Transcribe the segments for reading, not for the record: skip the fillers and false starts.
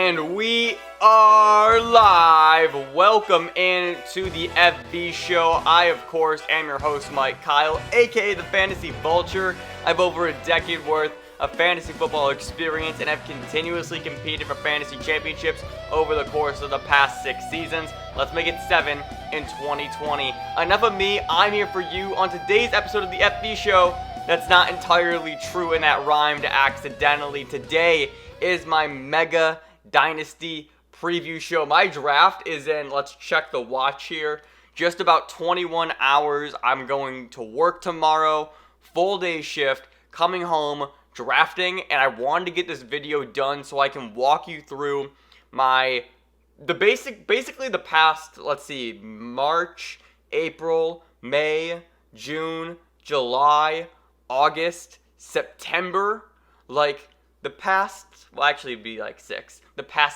And we are live. Welcome in to the FB show. I, of course, am your host, Mike Kyle, aka the Fantasy Vulture. I have over a decade worth of fantasy football experience and have continuously competed for fantasy championships over the course of the past 6 seasons. Let's make it 7 in 2020. Enough of me. I'm here for you on today's episode of the FB show. That's not entirely true, and that rhymed accidentally. Today is my mega Dynasty preview show. My draft is in, let's check the watch here, just about 21 hours. I'm going to work tomorrow, full day shift, coming home, drafting, and I wanted to get this video done so I can walk you through basically the past, let's see, March, April, May, June, July, August, September, the past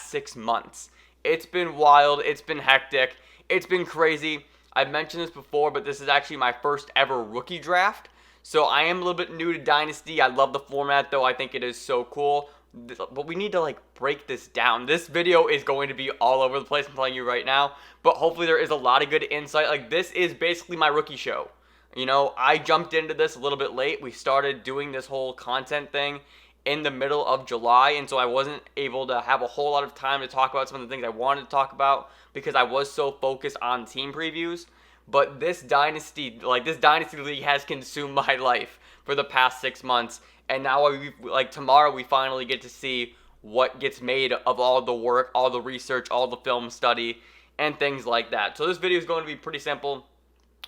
6 months. It's been wild, it's been hectic, it's been crazy. I've mentioned this before, but this is actually my first ever rookie draft. So I am a little bit new to Dynasty. I love the format though, I think it is so cool. But we need to break this down. This video is going to be all over the place, I'm telling you right now. But hopefully there is a lot of good insight. This is basically my rookie show. You know, I jumped into this a little bit late. We started doing this whole content thing in the middle of July, and so I wasn't able to have a whole lot of time to talk about some of the things I wanted to talk about because I was so focused on team previews. But this Dynasty League has consumed my life for the past 6 months, and now tomorrow we finally get to see what gets made of all the work, all the research, all the film study, and things like that. So this video is going to be pretty simple.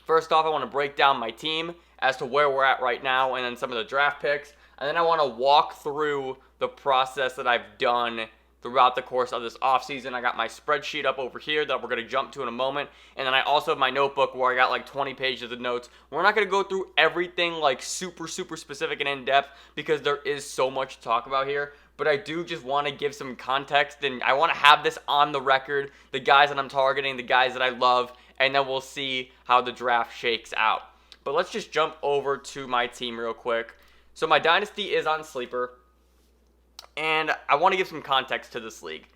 First off, I want to break down my team as to where we're at right now and then some of the draft picks. And then I want to walk through the process that I've done throughout the course of this offseason. I got my spreadsheet up over here that we're going to jump to in a moment. And then I also have my notebook where I got 20 pages of notes. We're not going to go through everything super specific and in-depth because there is so much to talk about here. But I do just want to give some context, and I want to have this on the record, the guys that I'm targeting, the guys that I love, and then we'll see how the draft shakes out. But let's just jump over to my team real quick. So my Dynasty is on Sleeper, and I want to give some context to this league.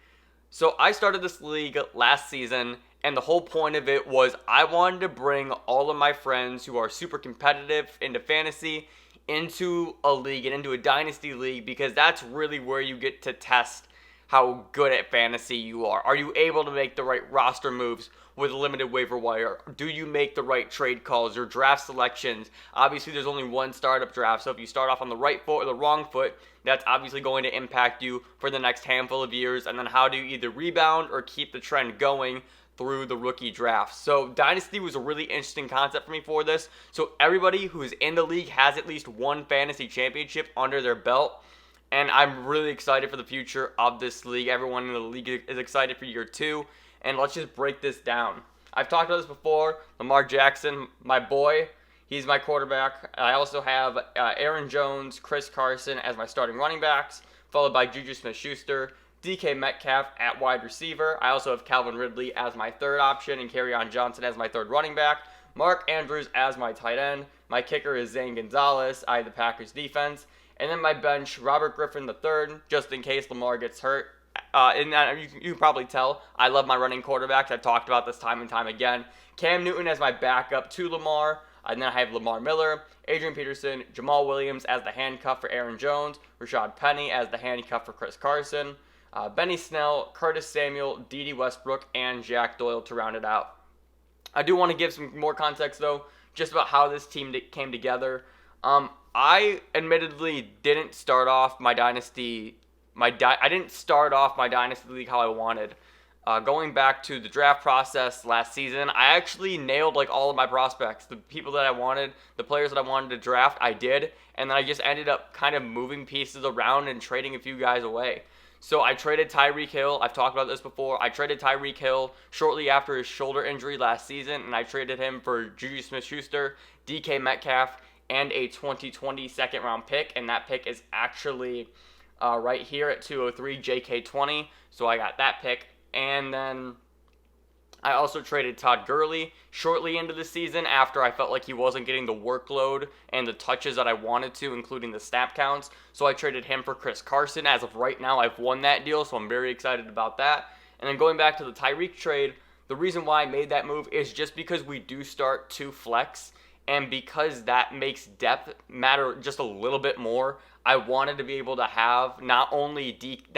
So I started this league last season, and the whole point of it was I wanted to bring all of my friends who are super competitive into fantasy into a league and into a Dynasty league, because that's really where you get to test how good at fantasy you are. Are you able to make the right roster moves with a limited waiver wire? Do you make the right trade calls, your draft selections? Obviously, there's only one startup draft, so if you start off on the right foot or the wrong foot, that's obviously going to impact you for the next handful of years. And then how do you either rebound or keep the trend going through the rookie draft? So Dynasty was a really interesting concept for me for this. So everybody who is in the league has at least one fantasy championship under their belt. And I'm really excited for the future of this league. Everyone in the league is excited for year 2. And let's just break this down. I've talked about this before. Lamar Jackson, my boy, he's my quarterback. I also have Aaron Jones, Chris Carson as my starting running backs, followed by Juju Smith-Schuster, DK Metcalf at wide receiver. I also have Calvin Ridley as my third option and Kerryon Johnson as my third running back. Mark Andrews as my tight end. My kicker is Zane Gonzalez. I have the Packers defense. And then my bench, Robert Griffin III, just in case Lamar gets hurt. And you can probably tell, I love my running quarterbacks. I've talked about this time and time again. Cam Newton as my backup to Lamar. And then I have Lamar Miller, Adrian Peterson, Jamal Williams as the handcuff for Aaron Jones, Rashad Penny as the handcuff for Chris Carson, Benny Snell, Curtis Samuel, Dede Westbrook, and Jack Doyle to round it out. I do want to give some more context, though, just about how this team came together. I admittedly didn't start off my Dynasty I didn't start off my Dynasty League how I wanted. Going back to the draft process last season, I actually nailed all of my prospects. The people that I wanted, the players that I wanted to draft, I did. And then I just ended up kind of moving pieces around and trading a few guys away. So I traded Tyreek Hill. I've talked about this before. I traded Tyreek Hill shortly after his shoulder injury last season, and I traded him for Juju Smith-Schuster, DK Metcalf, and a 2020 second-round pick. And that pick is actually right here at 203, JK20. So I got that pick. And then I also traded Todd Gurley shortly into the season after I felt like he wasn't getting the workload and the touches that I wanted to, including the snap counts. So I traded him for Chris Carson. As of right now, I've won that deal, so I'm very excited about that. And then going back to the Tyreek trade, the reason why I made that move is just because we do start 2 flex, and because that makes depth matter just a little bit more. I wanted to be able to have not only get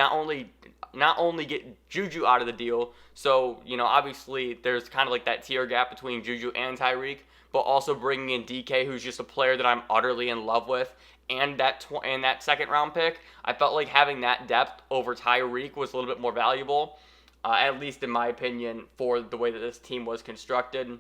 Juju out of the deal, so, obviously there's kind of like that tier gap between Juju and Tyreek, but also bringing in DK, who's just a player that I'm utterly in love with, and that second round pick. I felt like having that depth over Tyreek was a little bit more valuable, at least in my opinion, for the way that this team was constructed.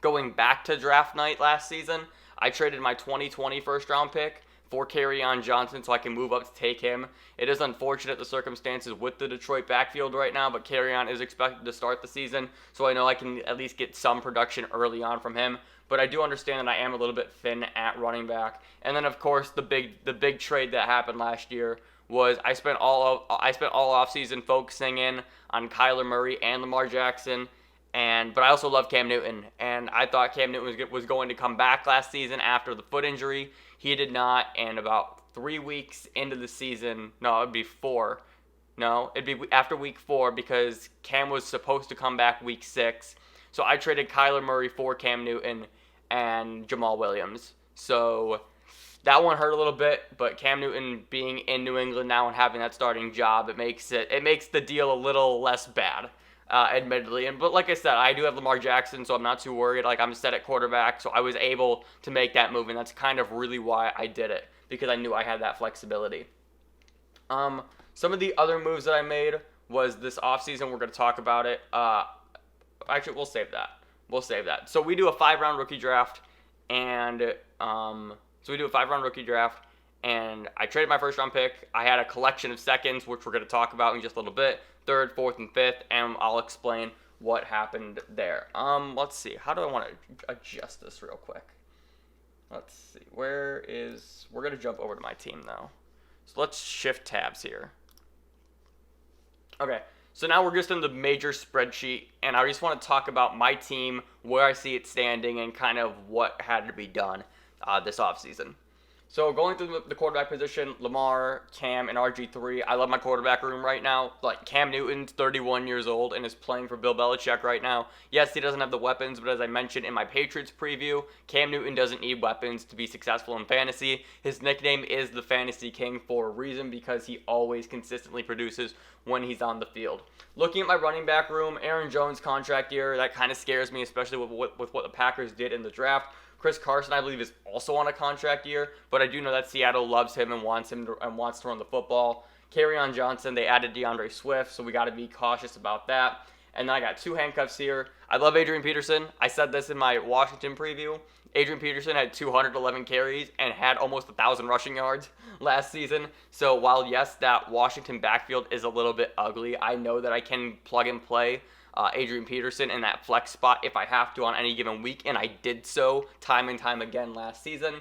Going back to draft night last season, I traded my 2020 first round pick for Kerryon Johnson so I can move up to take him. It is unfortunate the circumstances with the Detroit backfield right now, but Kerryon is expected to start the season, so I know I can at least get some production early on from him. But I do understand that I am a little bit thin at running back. And then of course the big trade that happened last year was I spent all offseason focusing in on Kyler Murray and Lamar Jackson. But I also love Cam Newton, and I thought Cam Newton was going to come back last season after the foot injury. He did not, and about 3 weeks into the season, it'd be after week 4 because Cam was supposed to come back week 6. So I traded Kyler Murray for Cam Newton and Jamal Williams. So that one hurt a little bit, but Cam Newton being in New England now and having that starting job, it makes the deal a little less bad. Admittedly. But like I said, I do have Lamar Jackson, so I'm not too worried. Like, I'm set at quarterback, so I was able to make that move, and that's kind of really why I did it, because I knew I had that flexibility. Some of the other moves that I made was this offseason. We're going to talk about it. Actually, we'll save that. So we do a 5-round rookie draft, and I traded my first round pick. I had a collection of seconds, which we're going to talk about in just a little bit. 3rd, 4th, and 5th, and I'll explain what happened there. Let's see. How do I want to adjust this real quick? Let's see. We're going to jump over to my team now. So let's shift tabs here. Okay. So now we're just in the major spreadsheet, and I just want to talk about my team, where I see it standing, and kind of what had to be done this offseason. So going through the quarterback position, Lamar, Cam, and RG3, I love my quarterback room right now. Like, Cam Newton's 31 years old and is playing for Bill Belichick right now. Yes, he doesn't have the weapons, but as I mentioned in my Patriots preview, Cam Newton doesn't need weapons to be successful in fantasy. His nickname is the Fantasy King for a reason, because he always consistently produces when he's on the field. Looking at my running back room, Aaron Jones' contract year, that kind of scares me, especially with what the Packers did in the draft. Chris Carson, I believe, is also on a contract year, but I do know that Seattle loves him and wants to run the football. Kerryon Johnson, they added DeAndre Swift, so we got to be cautious about that. And then I got 2 handcuffs here. I love Adrian Peterson. I said this in my Washington preview. Adrian Peterson had 211 carries and had almost 1,000 rushing yards last season. So while, yes, that Washington backfield is a little bit ugly, I know that I can plug and play Adrian Peterson in that flex spot if I have to on any given week, and I did so time and time again last season.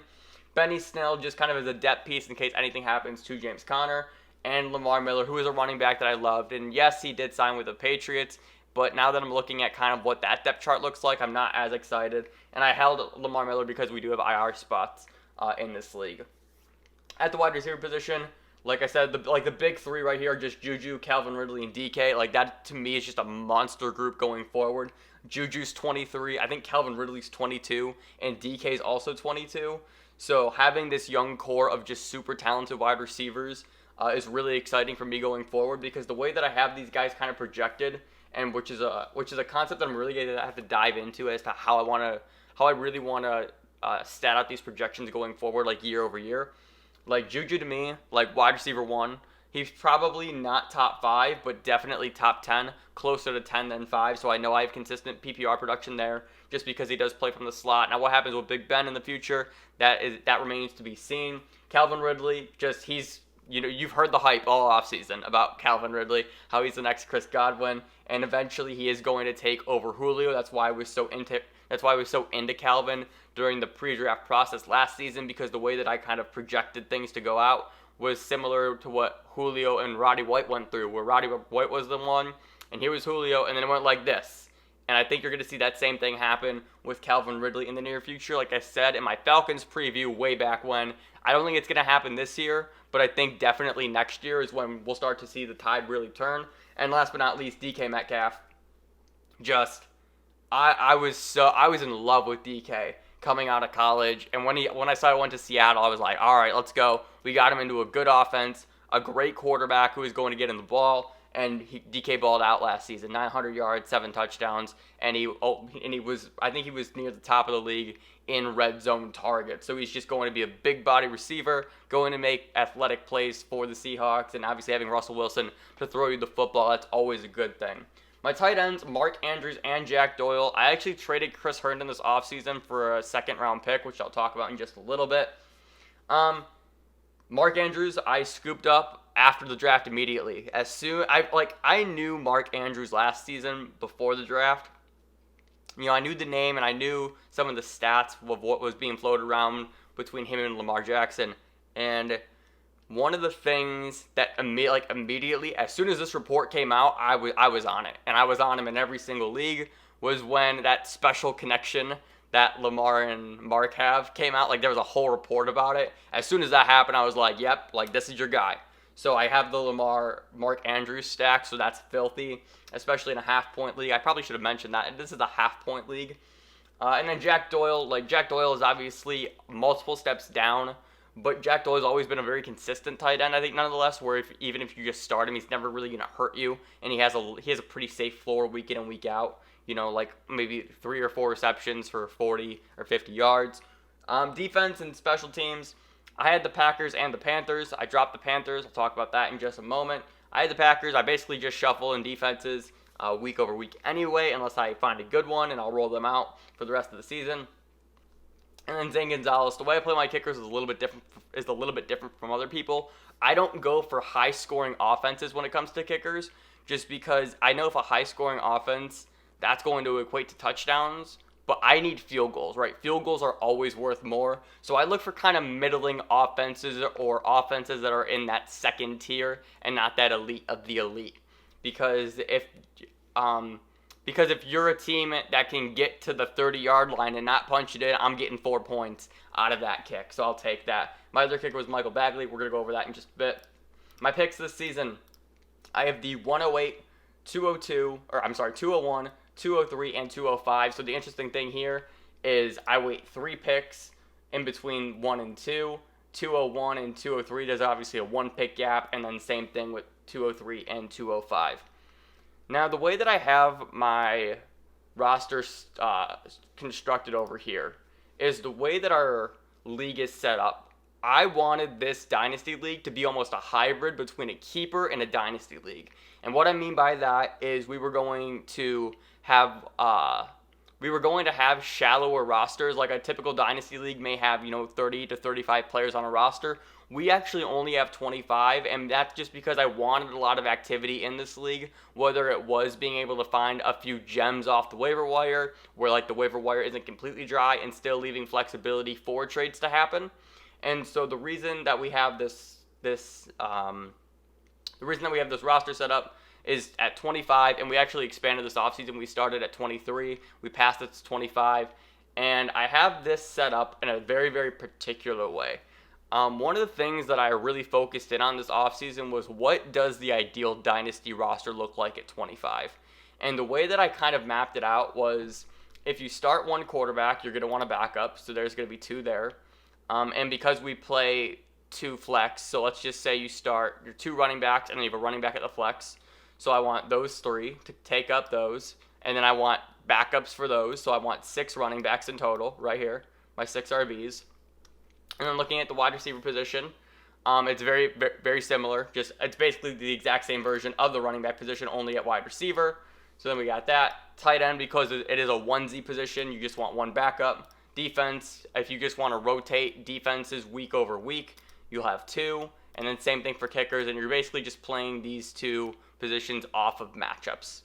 Benny Snell just kind of as a depth piece in case anything happens to James Conner, and Lamar Miller, who is a running back that I loved. And yes, he did sign with the Patriots, but now that I'm looking at kind of what that depth chart looks like, I'm not as excited. And I held Lamar Miller because we do have IR spots in this league. At the wide receiver position, like I said, the big 3 right here are just Juju, Calvin Ridley, and DK. Like, that to me is just a monster group going forward. Juju's 23, I think Calvin Ridley's 22, and DK's also 22. So having this young core of just super talented wide receivers is really exciting for me going forward, because the way that I have these guys kind of projected, and which is a concept that I'm really going to have to dive into as to how I really want to stat out these projections going forward, like year over year. Like, Juju to me, like wide receiver 1, he's probably not top 5, but definitely top 10, closer to 10 than 5. So I know I have consistent PPR production there just because he does play from the slot. Now, what happens with Big Ben in the future, that remains to be seen. Calvin Ridley, you've heard the hype all offseason about Calvin Ridley, how he's the next Chris Godwin, and eventually he is going to take over Julio. That's why I was so into Calvin during the pre-draft process last season, because the way that I kind of projected things to go out was similar to what Julio and Roddy White went through, where Roddy White was the one and here was Julio, and then it went like this. And I think you're going to see that same thing happen with Calvin Ridley in the near future. Like I said in my Falcons preview way back when, I don't think it's going to happen this year, but I think definitely next year is when we'll start to see the tide really turn. And last but not least, DK Metcalf. I was in love with DK coming out of college, and when I saw he went to Seattle, I was like, all right, let's go. We got him into a good offense, a great quarterback who was going to get him the ball, and DK balled out last season, 900 yards, 7 touchdowns, and I think he was near the top of the league in red zone targets. So he's just going to be a big body receiver, going to make athletic plays for the Seahawks, and obviously having Russell Wilson to throw you the football, that's always a good thing. My tight ends, Mark Andrews and Jack Doyle. I actually traded Chris Herndon this offseason for a second-round pick, which I'll talk about in just a little bit. Mark Andrews, I scooped up after the draft immediately. I knew Mark Andrews last season before the draft. I knew the name and I knew some of the stats of what was being floated around between him and Lamar Jackson. And one of the things that immediately, as soon as this report came out, I was on it. And I was on him in every single league, was when that special connection that Lamar and Mark have came out. Like, there was a whole report about it. As soon as that happened, I was like, yep, like, this is your guy. So I have the Mark Andrews stack, so that's filthy, especially in a half-point league. I probably should have mentioned that. This is a half-point league. And then Jack Doyle is obviously multiple steps down, but Jack Doyle has always been a very consistent tight end, I think, nonetheless, where even if you just start him, he's never really going to hurt you, and he has a pretty safe floor week in and week out, like maybe 3 or 4 receptions for 40 or 50 yards. Defense and special teams, I had the Packers and the Panthers. I dropped the Panthers. I'll talk about that in just a moment. I had the Packers. I basically just shuffle in defenses week over week anyway, unless I find a good one, and I'll roll them out for the rest of the season. And then Zane Gonzalez. The way I play my kickers is a little bit different from other people. I don't go for high-scoring offenses when it comes to kickers, just because I know if a high-scoring offense, that's going to equate to touchdowns. But I need field goals, right? Field goals are always worth more. So I look for kind of middling offenses or offenses that are in that second tier and not that elite of the elite. Because if you're a team that can get to the 30-yard line and not punch it in, I'm getting 4 points out of that kick. So I'll take that. My other kicker was Michael Bagley. We're going to go over that in just a bit. My picks this season, I have the 108, 201, 203, and 205. So the interesting thing here is I weight 3 picks in between 1 and 2. 201 and 203, there's obviously a 1-pick gap, and then same thing with 203 and 205. Now, the way that I have my roster constructed over here is the way that our league is set up. I wanted this Dynasty League to be almost a hybrid between a keeper and a Dynasty League. And what I mean by that is we were going to have shallower rosters, like a typical Dynasty League may have, 30 to 35 players on a roster. We actually only have 25, and that's just because I wanted a lot of activity in this league, whether it was being able to find a few gems off the waiver wire, where the waiver wire isn't completely dry, and still leaving flexibility for trades to happen. And so the reason that we have this roster set up is at 25, and we actually expanded this offseason. We started at 23. We passed it to 25, and I have this set up in a very, very particular way. One of the things that I really focused in on this offseason was what does the ideal Dynasty roster look like at 25? And the way that I kind of mapped it out was if you start one quarterback, you're going to want a backup, so there's going to be 2 there. And because we play 2 flex, so let's just say you start your 2 running backs and then you have a running back at the flex. So I want those 3 to take up those, and then I want backups for those. So I want 6 running backs in total right here, my 6 RBs. And then looking at the wide receiver position, it's very, very, very similar. It's basically the exact same version of the running back position, only at wide receiver. So then we got that. Tight end, because it is a onesie position, you just want 1 backup. Defense, if you just want to rotate defenses week over week, you'll have 2. And then same thing for kickers, and you're basically just playing these 2 positions off of matchups.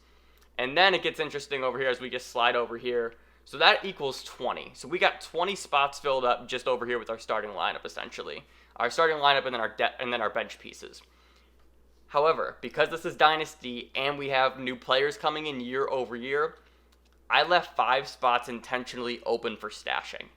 And then it gets interesting over here as we just slide over here. So that equals 20. So we got 20 spots filled up just over here with our starting lineup, essentially. Our starting lineup and then our bench pieces. However, because this is Dynasty and we have new players coming in year over year, I left 5 spots intentionally open for stashing.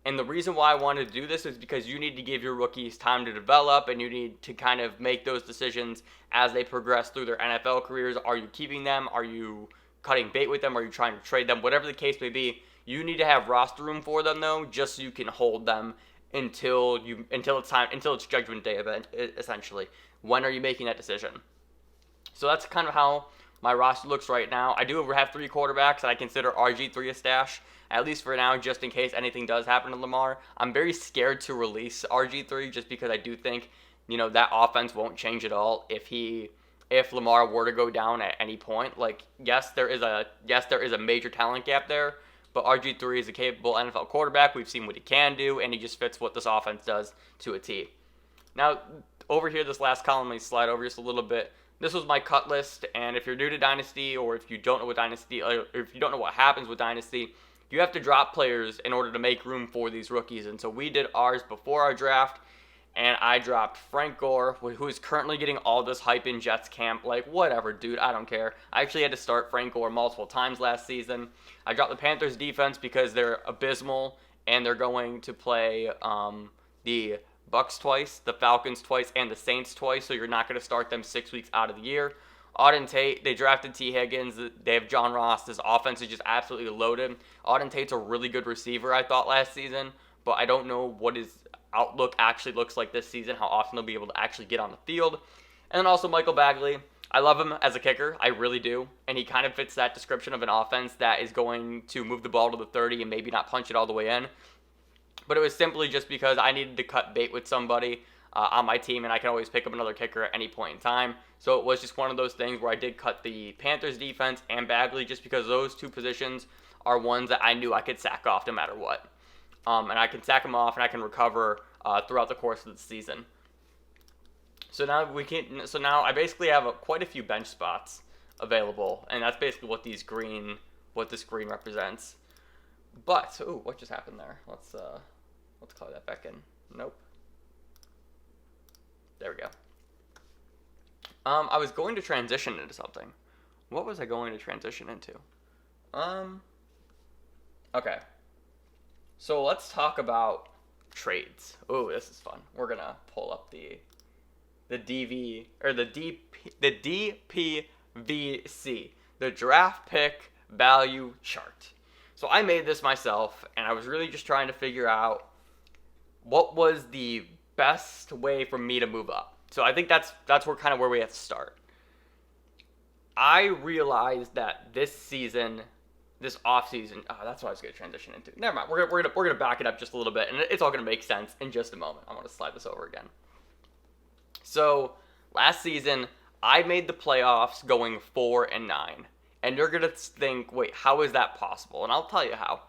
And the reason why I wanted to do this is because you need to give your rookies time to develop, and you need to kind of make those decisions as they progress through their NFL careers. Are you keeping them? Are you cutting bait with them? Are you trying to trade them? Whatever the case may be, you need to have roster room for them, though, just so you can hold them until it's Judgment Day event, essentially. When are you making that decision? So that's kind of how my roster looks right now. I do have 3 quarterbacks, and I consider RG3 a stash, at least for now, just in case anything does happen to Lamar. I'm very scared to release RG3 just because I do think, that offense won't change at all if Lamar were to go down at any point. Like, yes, there is a major talent gap there, but RG3 is a capable NFL quarterback. We've seen what he can do, and he just fits what this offense does to a T. Now, over here, this last column, let me slide over just a little bit. This was my cut list, and if you're new to Dynasty, or if you don't know what happens with Dynasty, you have to drop players in order to make room for these rookies. And so we did ours before our draft, and I dropped Frank Gore, who is currently getting all this hype in Jets camp. Like, whatever, dude, I don't care. I actually had to start Frank Gore multiple times last season. I dropped the Panthers defense because they're abysmal, and they're going to play the Bucks twice, the Falcons twice, and the Saints twice, so you're not going to start them 6 weeks out of the year. Auden Tate, they drafted T. Higgins. They have John Ross. This offense is just absolutely loaded. Auden Tate's a really good receiver, I thought, last season, but I don't know what his outlook actually looks like this season, how often he'll be able to actually get on the field. And then also Michael Bagley. I love him as a kicker. I really do. And he kind of fits that description of an offense that is going to move the ball to the 30 and maybe not punch it all the way in. But it was simply just because I needed to cut bait with somebody on my team, and I can always pick up another kicker at any point in time. So it was just one of those things where I did cut the Panthers defense and Bagley just because those 2 positions are ones that I knew I could sack off no matter what. And I can sack them off, and I can recover throughout the course of the season. So now I basically have quite a few bench spots available, and that's basically what this green represents. But what just happened there? Let's call that back in. Nope. There we go. I was going to transition into something. What was I going to transition into? Okay. So let's talk about trades. Oh, this is fun. We're gonna pull up the DPVC, the draft pick value chart. So I made this myself, and I was really just trying to figure out what was the best way for me to move up. So I think that's where we have to start. I realized that this offseason, that's what I was going to transition into. Never mind. We're gonna back it up just a little bit, and it's all going to make sense in just a moment. I'm going to slide this over again. So last season, I made the playoffs going 4-9. And you're going to think, wait, how is that possible? And I'll tell you how.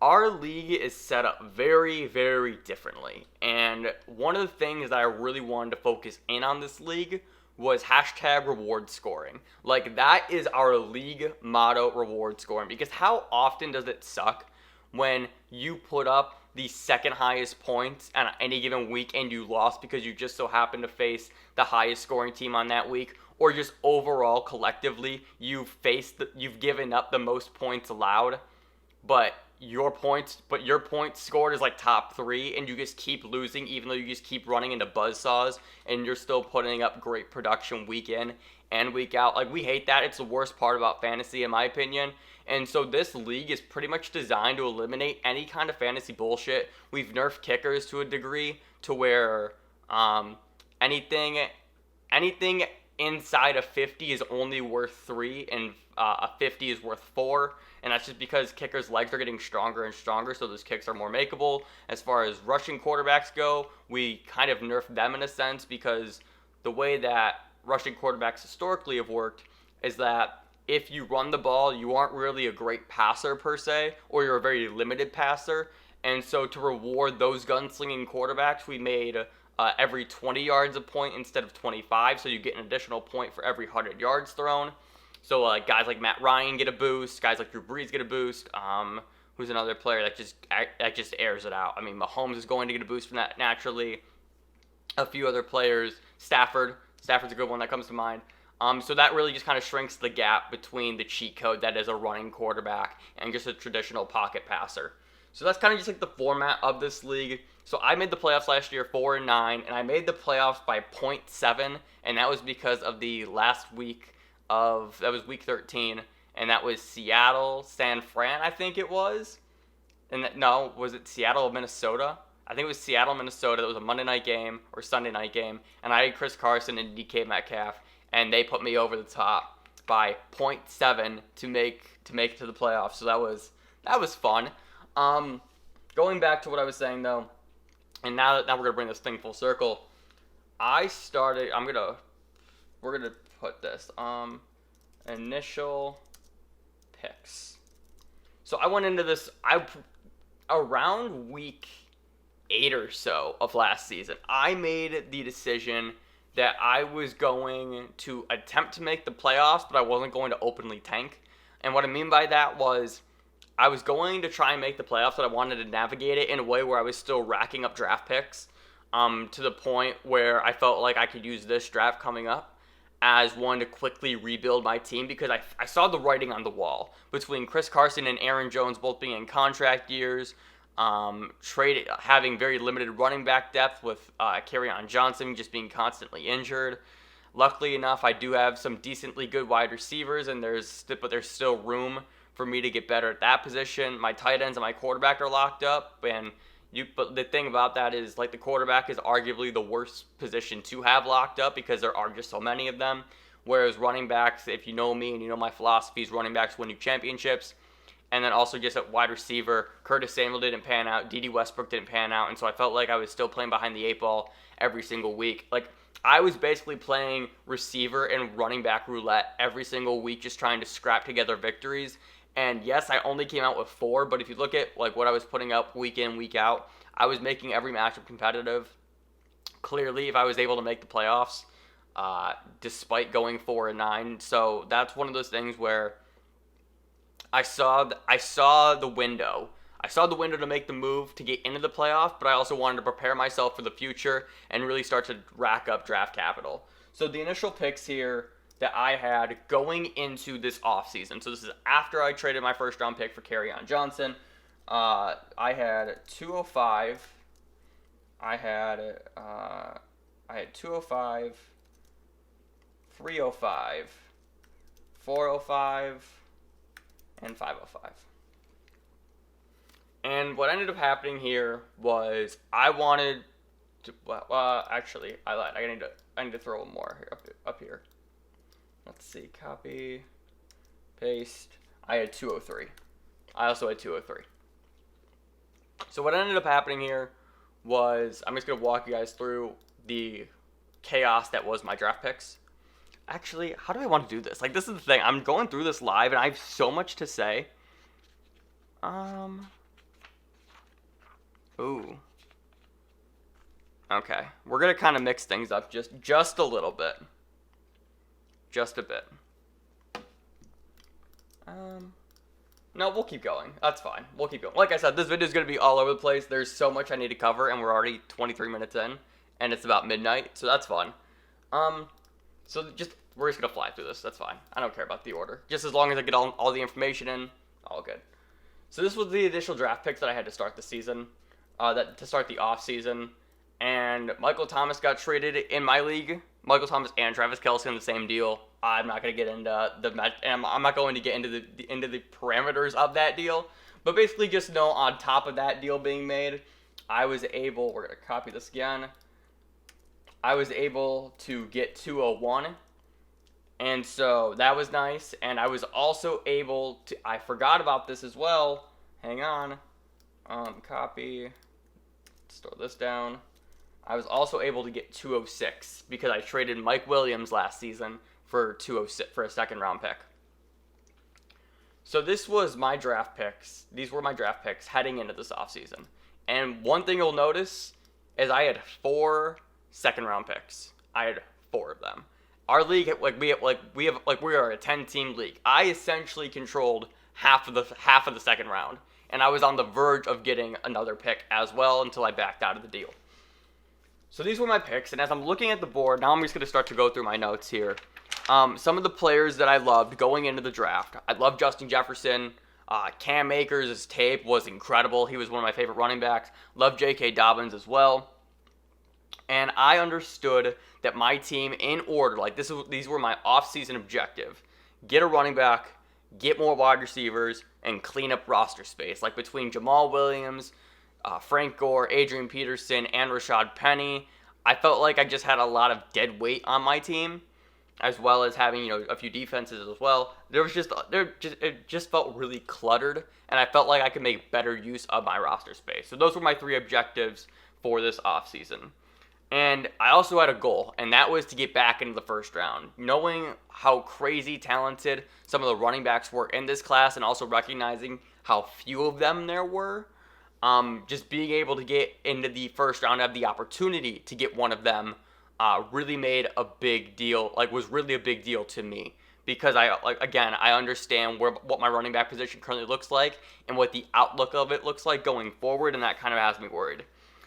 Our league is set up very, very differently. And one of the things that I really wanted to focus in on this league was #reward scoring. Like, that is our league motto, reward scoring. Because how often does it suck when you put up the second highest points on any given week and you lost because you just so happen to face the highest scoring team on that week? Or just overall, collectively, you've given up the most points allowed, but your points scored is like top 3, and you just keep losing, even though you just keep running into buzzsaws, and you're still putting up great production week in and week out. Like, we hate that. It's the worst part about fantasy, in my opinion. And so this league is pretty much designed to eliminate any kind of fantasy bullshit. We've nerfed kickers to a degree to where anything inside of 50 is only worth 3, and a 50 is worth 4. And that's just because kickers' legs are getting stronger and stronger, so those kicks are more makeable. As far as rushing quarterbacks go, we kind of nerfed them in a sense, because the way that rushing quarterbacks historically have worked is that if you run the ball, you aren't really a great passer per se, or you're a very limited passer. And so to reward those gunslinging quarterbacks, we made every 20 yards a point instead of 25, so you get an additional point for every 100 yards thrown. So guys like Matt Ryan get a boost, guys like Drew Brees get a boost. Who's another player that just airs it out? I mean, Mahomes is going to get a boost from that naturally. A few other players, Stafford Stafford's a good one that comes to mind. So that really just kind of shrinks the gap between the cheat code that is a running quarterback and just a traditional pocket passer. So that's kind of just like the format of this league. So I made the playoffs last year 4-9, and I made the playoffs by 0.7, and that was because of the last week that was week 13, and that was Seattle, San Fran, I think it was. Was it Seattle, Minnesota? I think it was Seattle, Minnesota. That was a Monday night game or Sunday night game, and I had Chris Carson and DK Metcalf, and they put me over the top by 0.7 to make it to the playoffs. So that was fun. Going back to what I was saying though, and now we're gonna bring this thing full circle. We're gonna put this initial picks. So I went into this around week 8 or so of last season. I made the decision that I was going to attempt to make the playoffs, but I wasn't going to openly tank. And what I mean by that was I was going to try and make the playoffs, but I wanted to navigate it in a way where I was still racking up draft picks to the point where I felt like I could use this draft coming up as one to quickly rebuild my team, because I saw the writing on the wall between Chris Carson and Aaron Jones both being in contract years, having very limited running back depth with Kerryon Johnson just being constantly injured. Luckily enough, I do have some decently good wide receivers, but there's still room for me to get better at that position. My tight ends and my quarterback are locked up, but the thing about that is, like, the quarterback is arguably the worst position to have locked up because there are just so many of them. Whereas running backs, if you know me and you know my philosophies, running backs win you championships. And then also just at wide receiver, Curtis Samuel didn't pan out, D.D. Westbrook didn't pan out, and so I felt like I was still playing behind the 8 ball every single week. Like, I was basically playing receiver and running back roulette every single week, just trying to scrap together victories. And yes, I only came out with 4, but if you look at like what I was putting up week in, week out, I was making every matchup competitive. Clearly, if I was able to make the playoffs, despite going 4-9, so that's one of those things where I saw the window. I saw the window to make the move to get into the playoff, but I also wanted to prepare myself for the future and really start to rack up draft capital. So the initial picks here that I had going into this offseason. So this is after I traded my first round pick for Kerryon Johnson. I had 205. I had 205, 305, 405, and 505. And what ended up happening here was I wanted to. Actually, I lied. I need to throw one more here, up here. Let's see. Copy, paste. I had 203. I also had 203. So what ended up happening here was I'm just gonna walk you guys through the chaos that was my draft picks. Actually, how do I want to do this? Like, this is the thing. I'm going through this live, and I have so much to say. Ooh. Okay. We're going to kind of mix things up just a little bit. Just a bit. No, we'll keep going. That's fine. We'll keep going. Like I said, this video is going to be all over the place. There's so much I need to cover, and we're already 23 minutes in, and it's about midnight, so that's fun. So we're just going to fly through this. That's fine. I don't care about the order. Just as long as I get all the information in, all good. So this was the initial draft picks that I had to start the season, to start the off season. And Michael Thomas got traded in my league. Michael Thomas and Travis Kelce in the same deal. I'm not going to get into I'm not going to get into the parameters of that deal. But basically just know on top of that deal being made, I was able, we're going to copy this again. I was able to get 201. And so that was nice. And I was also able to, I forgot about this as well. Hang on. Copy. Store this down. I was also able to get 206 because I traded Mike Williams last season for 206 for a second round pick. So this was my draft picks. These were my draft picks heading into this offseason. And one thing you'll notice is I had 4 second round picks. I had 4 of them. Our league, we are a 10-team league. I essentially controlled half of the second round, and I was on the verge of getting another pick as well until I backed out of the deal. So these were my picks, and as I'm looking at the board, now I'm just going to start to go through my notes here. Some of the players that I loved going into the draft. I love Justin Jefferson. Cam Akers' tape was incredible. He was one of my favorite running backs. Love J.K. Dobbins as well. And I understood that my team, in order, like these were my offseason objective. Get a running back, get more wide receivers, and clean up roster space. Like between Jamal Williams, Frank Gore, Adrian Peterson, and Rashad Penny, I felt like I just had a lot of dead weight on my team, as well as having a few defenses as well. It just felt really cluttered, and I felt like I could make better use of my roster space. So those were my 3 objectives for this offseason. And I also had a goal, and that was to get back into the first round. Knowing how crazy talented some of the running backs were in this class, and also recognizing how few of them there were, just being able to get into the first round, have the opportunity to get one of them, really made a big deal. Was really a big deal to me, because I understand what my running back position currently looks like and what the outlook of it looks like going forward, and that kind of has me worried.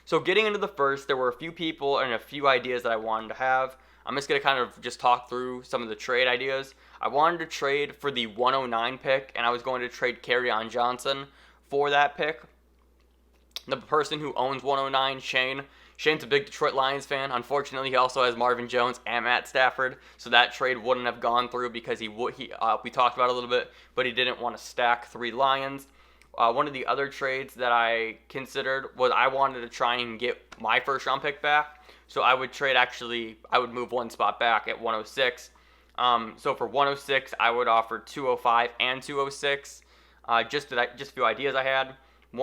So getting into the first, there were a few people and a few ideas that I wanted to have. I'm just going to kind of just talk through some of the trade ideas. I wanted to trade for the 109 pick, and I was going to trade Kerryon Johnson for that pick. The person who owns 109, Shane's a big Detroit Lions fan. Unfortunately, he also has Marvin Jones and Matt Stafford, so that trade wouldn't have gone through because we talked about it a little bit, but he didn't want to stack 3 Lions. One of the other trades that I considered was I wanted to try and get my first round pick back. So I would move 1 spot back at 106. So for 106, I would offer 205 and 206. Just a few ideas I had.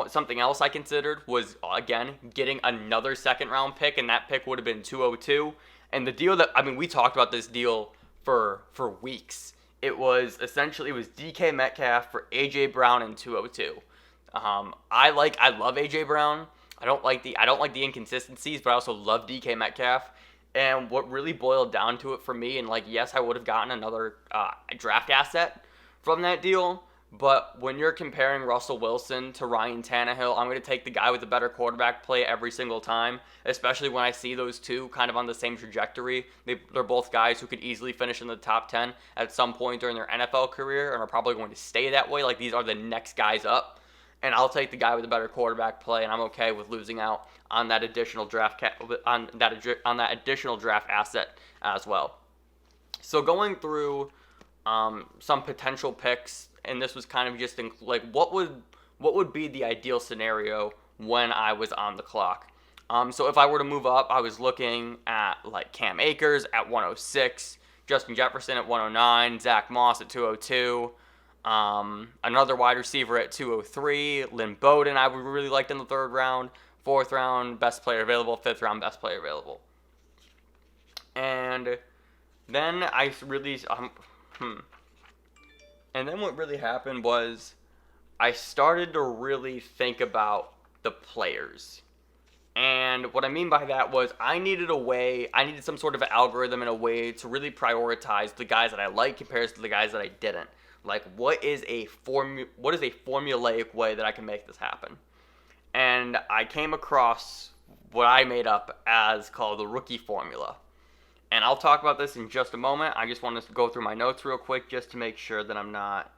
Something else I considered was, again, getting another second round pick, and that pick would have been 202. And the deal we talked about this deal for weeks. It was DK Metcalf for A.J. Brown in 202. I love A.J. Brown. I don't like the inconsistencies, but I also love DK Metcalf. And what really boiled down to it for me, and yes, I would have gotten another draft asset from that deal. But when you're comparing Russell Wilson to Ryan Tannehill, I'm going to take the guy with the better quarterback play every single time, especially when I see those two kind of on the same trajectory. They're both guys who could easily finish in the top 10 at some point during their NFL career and are probably going to stay that way. These are the next guys up. And I'll take the guy with the better quarterback play, and I'm okay with losing out on that additional draft on that additional draft asset as well. So going through some potential picks, and this was kind of just what would be the ideal scenario when I was on the clock. So if I were to move up, I was looking at Cam Akers at 106, Justin Jefferson at 109, Zach Moss at 202, another wide receiver at 203, Lynn Bowden I would really liked in the 3rd round, 4th round best player available, 5th round best player available. And then And then what really happened was I started to really think about the players. And what I mean by that was I needed some sort of algorithm and a way to really prioritize the guys that I like compared to the guys that I didn't. What is a formulaic way that I can make this happen? And I came across what I made up as called the rookie formula. And I'll talk about this in just a moment. I just want to go through my notes real quick just to make sure that I'm not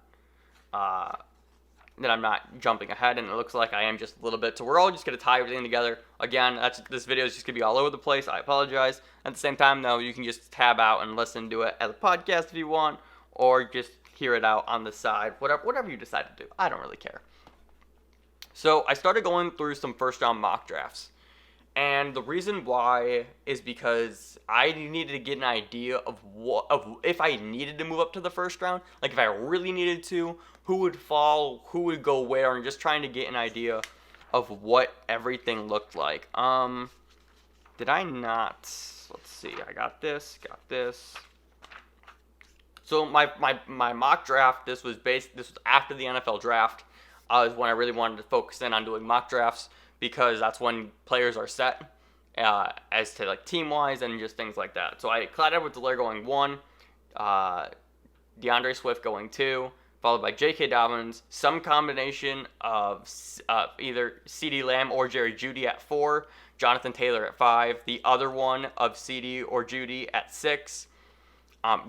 jumping ahead. And it looks like I am just a little bit. So we're all just going to tie everything together. Again, this video is just going to be all over the place. I apologize. At the same time, though, you can just tab out and listen to it as a podcast if you want, or just hear it out on the side. Whatever you decide to do. I don't really care. So I started going through some first-round mock drafts. And the reason why is because I needed to get an idea of if I needed to move up to the first round, if I really needed to, who would fall, who would go where, and just trying to get an idea of what everything looked like. Did I not? Let's see. I got this. So my mock draft. This was after the NFL draft. Is when I really wanted to focus in on doing mock drafts, because that's when players are set as to team-wise and just things like that. So I Clyde Edwards-Helaire going 1, DeAndre Swift going 2, followed by J.K. Dobbins, some combination of either CeeDee Lamb or Jerry Jeudy at 4, Jonathan Taylor at 5. The other one of CD or Judy at 6.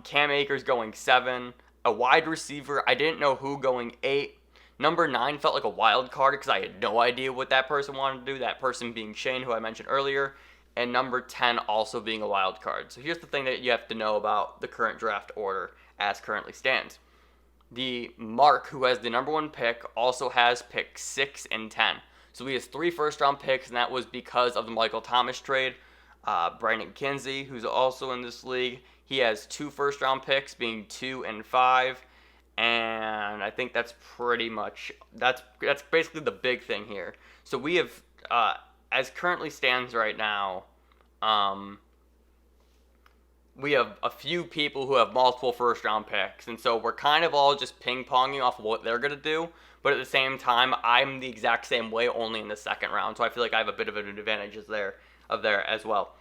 Cam Akers going 7. A wide receiver, I didn't know who, going 8. Number 9 felt like a wild card because I had no idea what that person wanted to do, that person being Shane, who I mentioned earlier. And number 10 also being a wild card. So here's the thing that you have to know about the current draft order as currently stands. The Mark, who has the number 1 pick, also has picks 6 and 10. So he has 3 first-round picks, and that was because of the Michael Thomas trade. Brandon Kinsey, who's also in this league, he has 2 first-round picks, being 2 and 5. And I think that's pretty much, that's basically the big thing here. So we have, as currently stands right now, we have a few people who have multiple first-round picks. And so we're kind of all just ping-ponging off of what they're going to do. But at the same time, I'm the exact same way, only in the second round. So I feel like I have a bit of an advantage there as well.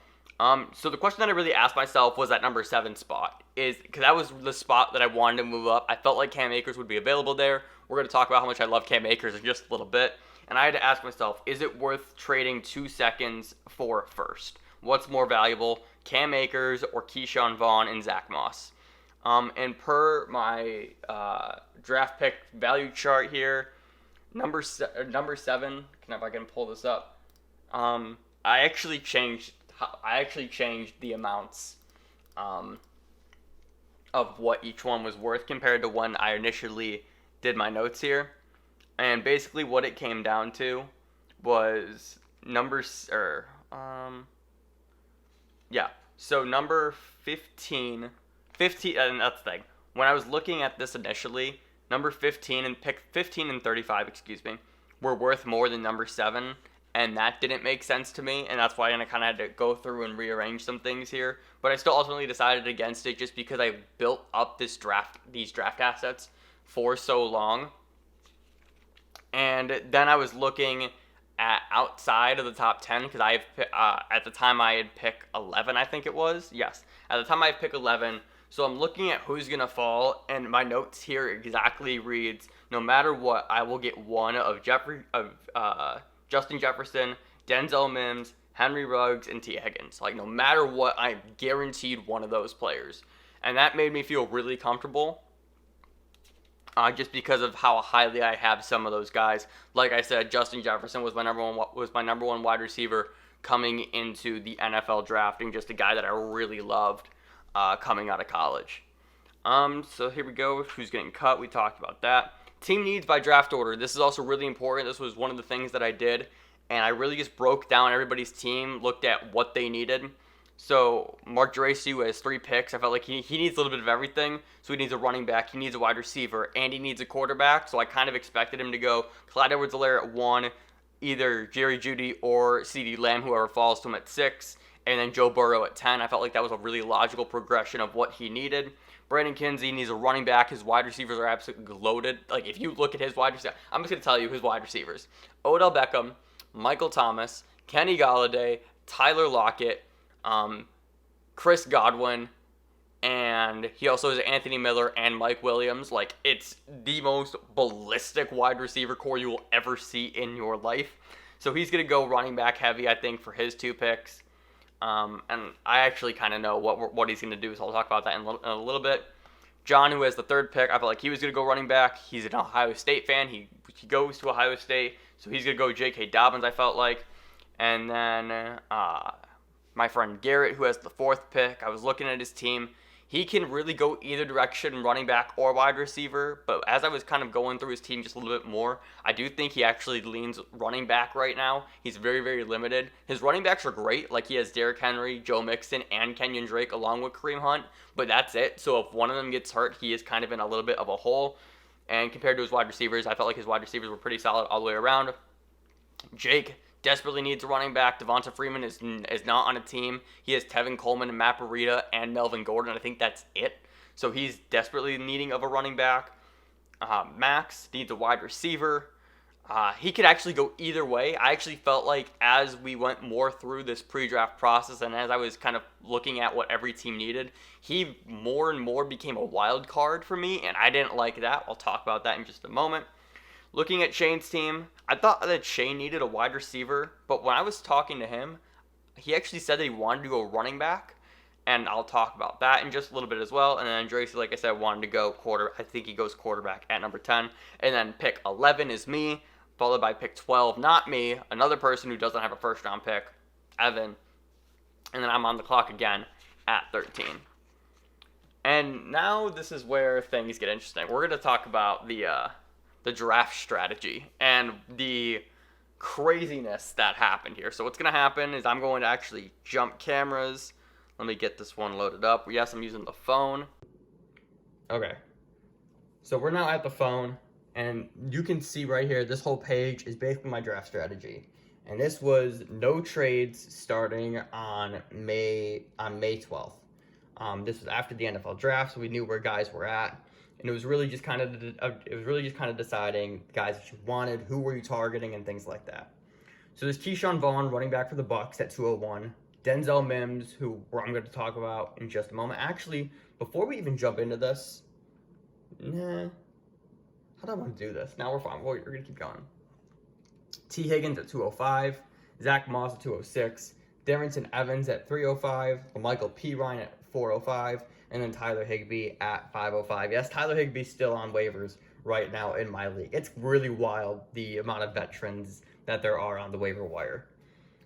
So the question that I really asked myself was that number 7 spot. Because that was the spot that I wanted to move up. I felt like Cam Akers would be available there. We're going to talk about how much I love Cam Akers in just a little bit. And I had to ask myself, is it worth trading 2 seconds for a first? What's more valuable, Cam Akers or Keyshawn Vaughn and Zach Moss? And per my draft pick value chart here, number 7, if I can pull this up, I actually changed the amounts of what each one was worth compared to when I initially did my notes here. And basically what it came down to was so number 15, and that's the thing. When I was looking at this initially, number 15 and pick 15 and 35, were worth more than number 7. And that didn't make sense to me, and that's why I kind of had to go through and rearrange some things here. But I still ultimately decided against it just because I built up these draft assets for so long. And then I was looking at outside of the top 10 because at the time I had picked 11, I think it was. Yes, at the time I had picked 11. So I'm looking at who's going to fall, and my notes here exactly reads, no matter what, I will get one of Justin Jefferson, Denzel Mims, Henry Ruggs, and T. Higgins. Like, no matter what, I'm guaranteed one of those players. And that made me feel really comfortable just because of how highly I have some of those guys. Like I said, Justin Jefferson was my number one wide receiver coming into the NFL draft, and just a guy that I really loved coming out of college. So here we go. Who's getting cut? We talked about that. Team needs by draft order. This is also really important. This was one of the things that I did, and I really just broke down everybody's team, looked at what they needed. So Mark Geraci has 3 picks. I felt like he needs a little bit of everything. So he needs a running back, he needs a wide receiver, and he needs a quarterback. So I kind of expected him to go Clyde Edwards-Helaire at 1, either Jerry Jeudy or CeeDee Lamb, whoever falls to him at 6, and then Joe Burrow at 10. I felt like that was a really logical progression of what he needed. Brandon Kinsey needs a running back. His wide receivers are absolutely loaded. Like, if you look at his wide receivers, I'm just going to tell you his wide receivers. Odell Beckham, Michael Thomas, Kenny Golladay, Tyler Lockett, Chris Godwin, and he also has Anthony Miller and Mike Williams. Like, it's the most ballistic wide receiver core you will ever see in your life. So he's going to go running back heavy, I think, for his 2 picks. And I actually kind of know what he's going to do, so I'll talk about that in a little bit. John, who has the 3rd pick, I felt like he was going to go running back. He's an Ohio State fan. He goes to Ohio State, so he's going to go J.K. Dobbins, I felt like. And then my friend Garrett, who has the 4th pick, I was looking at his team. He can really go either direction, running back or wide receiver. But as I was kind of going through his team just a little bit more, I do think he actually leans running back right now. He's very, very limited. His running backs are great. Like, he has Derrick Henry, Joe Mixon, and Kenyon Drake along with Kareem Hunt. But that's it. So if one of them gets hurt, he is kind of in a little bit of a hole. And compared to his wide receivers, I felt like his wide receivers were pretty solid all the way around. Jake desperately needs a running back. Devonta Freeman is not on a team. He has Tevin Coleman and Matt Breida and Melvin Gordon. I think that's it. So he's desperately needing of a running back. Max needs a wide receiver. He could actually go either way. I actually felt like as we went more through this pre-draft process and as I was kind of looking at what every team needed, he more and more became a wild card for me, and I didn't like that. I'll talk about that in just a moment. Looking at Shane's team, I thought that Shane needed a wide receiver, but when I was talking to him, he actually said that he wanted to go running back, and I'll talk about that in just a little bit as well. And then Andres, like I said, wanted to go I think he goes quarterback at number 10. And then pick 11 is me, followed by pick 12, not me, another person who doesn't have a first-round pick, Evan. And then I'm on the clock again at 13. And now this is where things get interesting. We're going to talk about the draft strategy and the craziness that happened here. So what's going to happen is I'm going to actually jump cameras. Let me get this one loaded up. Yes, I'm using the phone. Okay. So we're now at the phone, and you can see right here, this whole page is basically my draft strategy. And this was no trades starting on May 12th. This was after the NFL draft, so we knew where guys were at. And it was really just kind of deciding guys that you wanted, who were you targeting, and things like that. So there's Keyshawn Vaughn, running back for the Bucs at 201. Denzel Mims, who I'm going to talk about in just a moment. Actually, before we even jump into this, how do I want to do this? Now we're fine. We're going to keep going. T. Higgins at 205. Zach Moss at 206. Darrington Evans at 305. Michael P. Ryan at 405. And then Tyler Higbee at 505. Yes, Tyler Higbee's still on waivers right now in my league. It's really wild, the amount of veterans that there are on the waiver wire.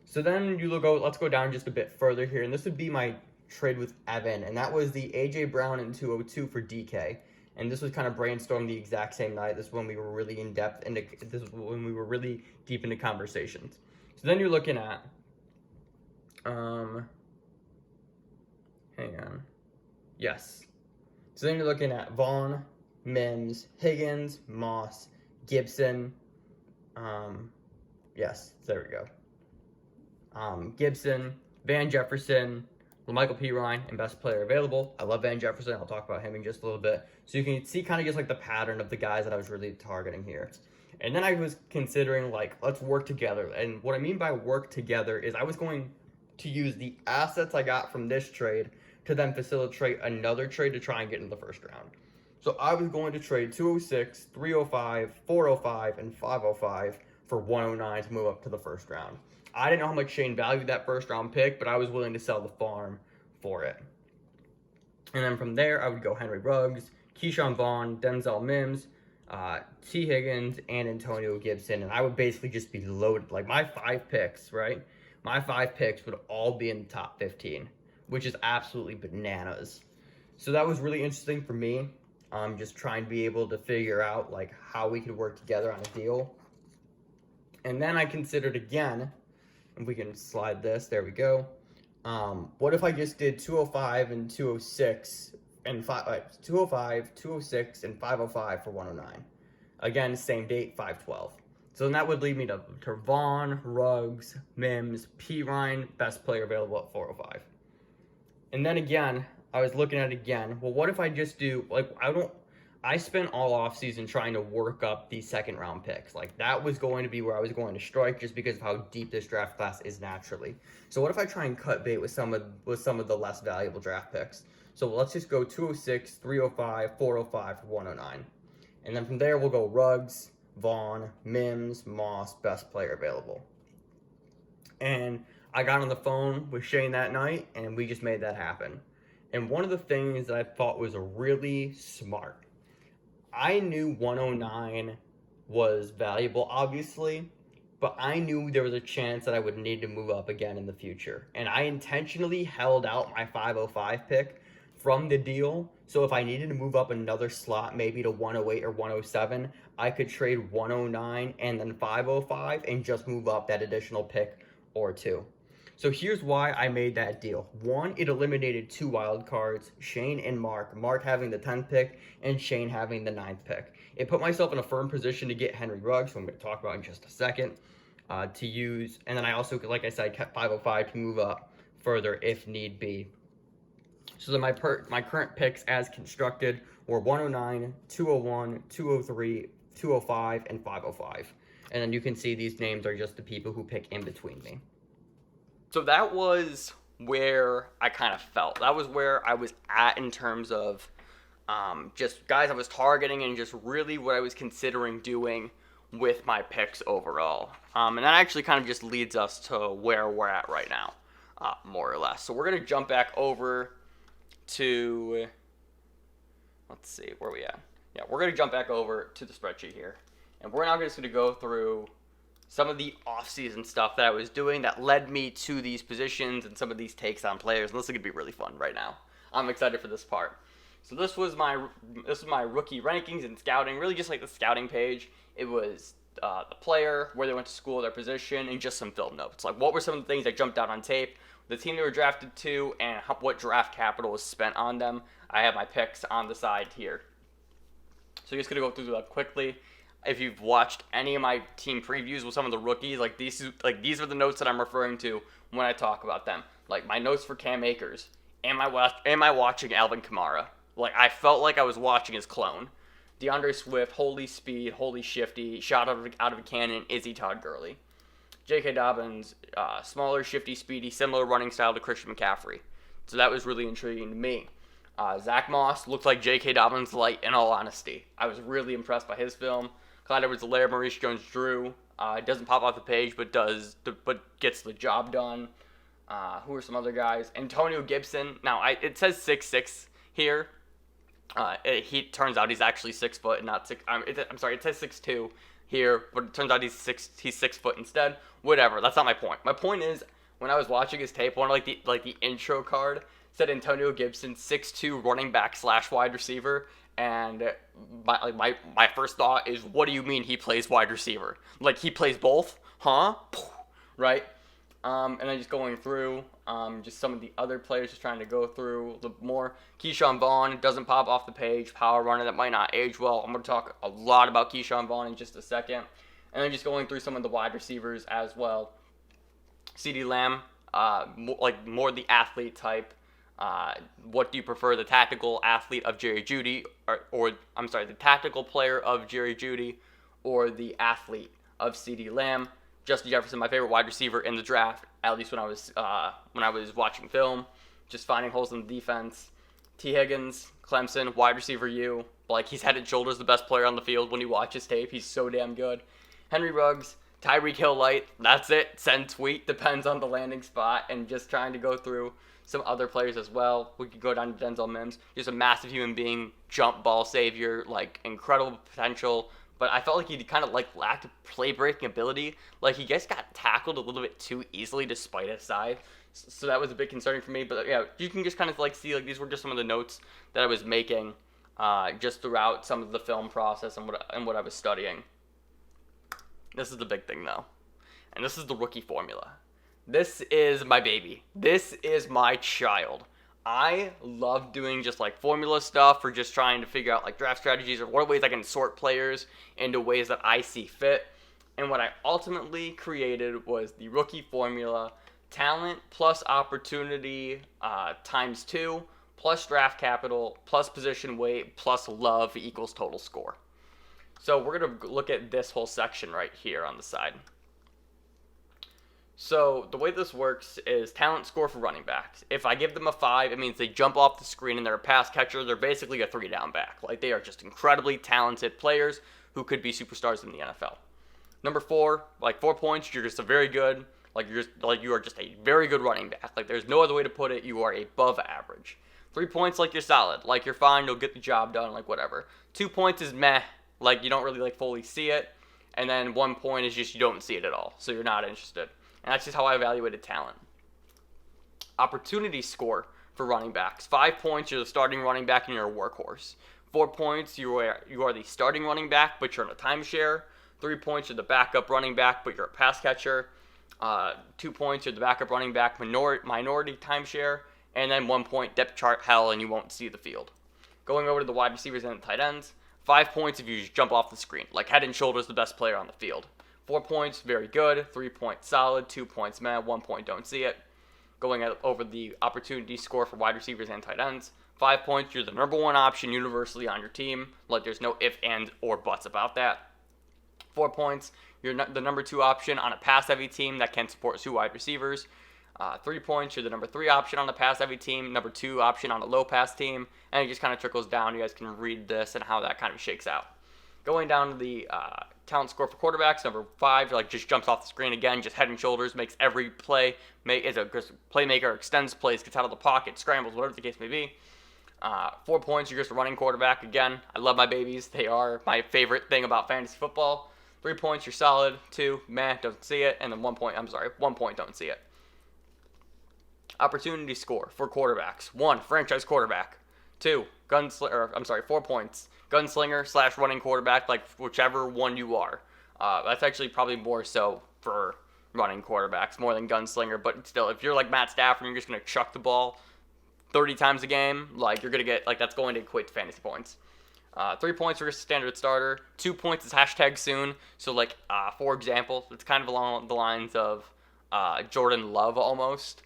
So then let's go down just a bit further here, and this would be my trade with Evan, and that was the A.J. Brown in 202 for DK. And this was kind of brainstormed the exact same night. This is when we were really in depth, and this is when we were really deep into conversations. So then you're looking at, hang on. Yes. So then you're looking at Vaughn, Mims, Higgins, Moss, Gibson. Yes, there we go. Gibson, Van Jefferson, Michael P. Ryan, and best player available. I love Van Jefferson. I'll talk about him in just a little bit. So you can see kind of just like the pattern of the guys that I was really targeting here. And then I was considering, like, let's work together. And what I mean by work together is I was going to use the assets I got from this trade to then facilitate another trade to try and get into the first round. So I was going to trade 206, 305, 405, and 505 for 109 to move up to the first round. I didn't know how much Shane valued that first round pick, but I was willing to sell the farm for it. And then from there, I would go Henry Ruggs, Keyshawn Vaughn, Denzel Mims, T. Higgins, and Antonio Gibson. And I would basically just be loaded. Like my 5 picks, right? My 5 picks would all be in the top 15, which is absolutely bananas. So that was really interesting for me. Just trying to be able to figure out like how we could work together on a deal. And then I considered again, if we can slide this, there we go. What if I just did 205 and 206 and 205, 206, and 505 for 109? Again, same date, 512. So then that would lead me to Vaughn, Ruggs, Mims, P. Ryan, best player available at 405. And then again, I was looking at it again. Well, what if I just do, like, I spent all offseason trying to work up these second round picks. Like, that was going to be where I was going to strike just because of how deep this draft class is naturally. So what if I try and cut bait with some of the less valuable draft picks? So let's just go 206, 305, 405 for 109. And then from there, we'll go Ruggs, Vaughn, Mims, Moss, best player available. And I got on the phone with Shane that night, and we just made that happen. And one of the things that I thought was really smart, I knew 109 was valuable, obviously, but I knew there was a chance that I would need to move up again in the future. And I intentionally held out my 505 pick from the deal, so if I needed to move up another slot, maybe to 108 or 107, I could trade 109 and then 505 and just move up that additional pick or 2. So here's why I made that deal. 1, it eliminated 2 wild cards, Shane and Mark having the 10th pick and Shane having the 9th pick. It put myself in a firm position to get Henry Ruggs, who I'm going to talk about in just a second, to use. And then I also, like I said, kept 505 to move up further if need be. So then my current picks as constructed were 109, 201, 203, 205, and 505. And then you can see these names are just the people who pick in between me. So that was where I kind of felt. That was where I was at in terms of just guys I was targeting and just really what I was considering doing with my picks overall. And that actually kind of just leads us to where we're at right now, more or less. So we're going to jump back over to, let's see, where are we at? Yeah, we're going to jump back over to the spreadsheet here. And we're now just going to go through some of the offseason stuff that I was doing that led me to these positions and some of these takes on players. And this is going to be really fun right now. I'm excited for this part. So this was my rookie rankings and scouting, really just like the scouting page. It was the player, where they went to school, their position, and just some film notes. Like what were some of the things that jumped out on tape, the team they were drafted to, and what draft capital was spent on them. I have my picks on the side here. So I'm just going to go through that quickly. If you've watched any of my team previews with some of the rookies, these are the notes that I'm referring to when I talk about them. Like my notes for Cam Akers. Am I watching Alvin Kamara? Like I felt like I was watching his clone. DeAndre Swift, holy speed, holy shifty, shot out of a cannon, Izzy Todd Gurley. J.K. Dobbins, smaller, shifty, speedy, similar running style to Christian McCaffrey. So that was really intriguing to me. Zach Moss looked like J.K. Dobbins light, in all honesty. I was really impressed by his film. Clyde Edwards-Helaire, Maurice Jones-Drew. Doesn't pop off the page, but gets the job done. Who are some other guys? Antonio Gibson. Now, it says 6'6" here. He turns out he's actually 6 foot and not 6. I'm sorry, it says 6'2" here, but it turns out he's 6 foot instead. Whatever. That's not my point. My point is, when I was watching his tape, one of the intro card said Antonio Gibson, 6'2" running back / wide receiver. And my first thought is, what do you mean he plays wide receiver? Like he plays both? Huh? Right? And then just going through just some of the other players, just trying to go through a little more. Keyshawn Vaughn doesn't pop off the page. Power runner that might not age well. I'm going to talk a lot about Keyshawn Vaughn in just a second. And then just going through some of the wide receivers as well. CeeDee Lamb, more the athlete type. What do you prefer, the tactical athlete of Jerry Jeudy, the tactical player of Jerry Jeudy, or the athlete of CeeDee Lamb? Justin Jefferson, my favorite wide receiver in the draft, at least when I was watching film, just finding holes in the defense. T. Higgins, Clemson, wide receiver U. Like, he's head and shoulders the best player on the field when you watch his tape. He's so damn good. Henry Ruggs, Tyreek Hill light. That's it. Send tweet. Depends on the landing spot. And just trying to go through some other players as well. We could go down to Denzel Mims. Just a massive human being, jump ball savior, like incredible potential. But I felt like he kind of lacked play-breaking ability. Like he just got tackled a little bit too easily despite his size. So that was a bit concerning for me. But yeah, you can just kind of see these were just some of the notes that I was making just throughout some of the film process and what I was studying. This is the big thing though. And this is the rookie formula. This is my baby. This is my child. I love doing just formula stuff or just trying to figure out draft strategies or what ways I can sort players into ways that I see fit. And what I ultimately created was the rookie formula: talent plus opportunity times 2 plus draft capital plus position weight plus love equals total score. So we're going to look at this whole section right here on the side. So the way this works is talent score for running backs. If I give them a 5, it means they jump off the screen and they're a pass catcher. They're basically a 3-down back. They are just incredibly talented players who could be superstars in the NFL. Number 4, 4 points, you're just a very good, you are just a very good running back. There's no other way to put it. You are above average. 3 points, you're solid. You're fine. You'll get the job done. Whatever. 2 points is meh. You don't really fully see it. And then 1 point is just you don't see it at all. So you're not interested. And that's just how I evaluated talent. Opportunity score for running backs. 5 points, you're the starting running back and you're a workhorse. 4 points, you are the starting running back, but you're in a timeshare. 3 points, you're the backup running back, but you're a pass catcher. 2 points, you're the backup running back, minority timeshare. And then 1 point, depth chart hell, and you won't see the field. Going over to the wide receivers and the tight ends. 5 points if you just jump off the screen. Head and shoulders the best player on the field. 4 points, very good. 3 points, solid. 2 points, meh. 1 point, don't see it. Going over the opportunity score for wide receivers and tight ends. 5 points, you're the number 1 option universally on your team. There's no if, and, or buts about that. 4 points, you're the number 2 option on a pass-heavy team that can support 2 wide receivers. 3 points, you're the number 3 option on a pass-heavy team, number 2 option on a low-pass team, and it just kind of trickles down. You guys can read this and how that kind of shakes out. Going down to the talent score for quarterbacks. Number 5, like just jumps off the screen again, just head and shoulders, makes every play, is a playmaker, extends plays, gets out of the pocket, scrambles, whatever the case may be. 4 points, you're just a running quarterback. Again, I love my babies. They are my favorite thing about fantasy football. 3 points, you're solid. 2, meh, doesn't see it. And then 1 point, 1 point, don't see it. Opportunity score for quarterbacks. 1, franchise quarterback. 2, 4 points. Gunslinger / running quarterback, like whichever one you are. That's actually probably more so for running quarterbacks, more than gunslinger. But still, if you're like Matt Stafford and you're just going to chuck the ball 30 times a game, like you're going to get, like that's going to equate to fantasy points. 3 points for a standard starter. 2 points is #soon. So like, for example, it's kind of along the lines of Jordan Love almost,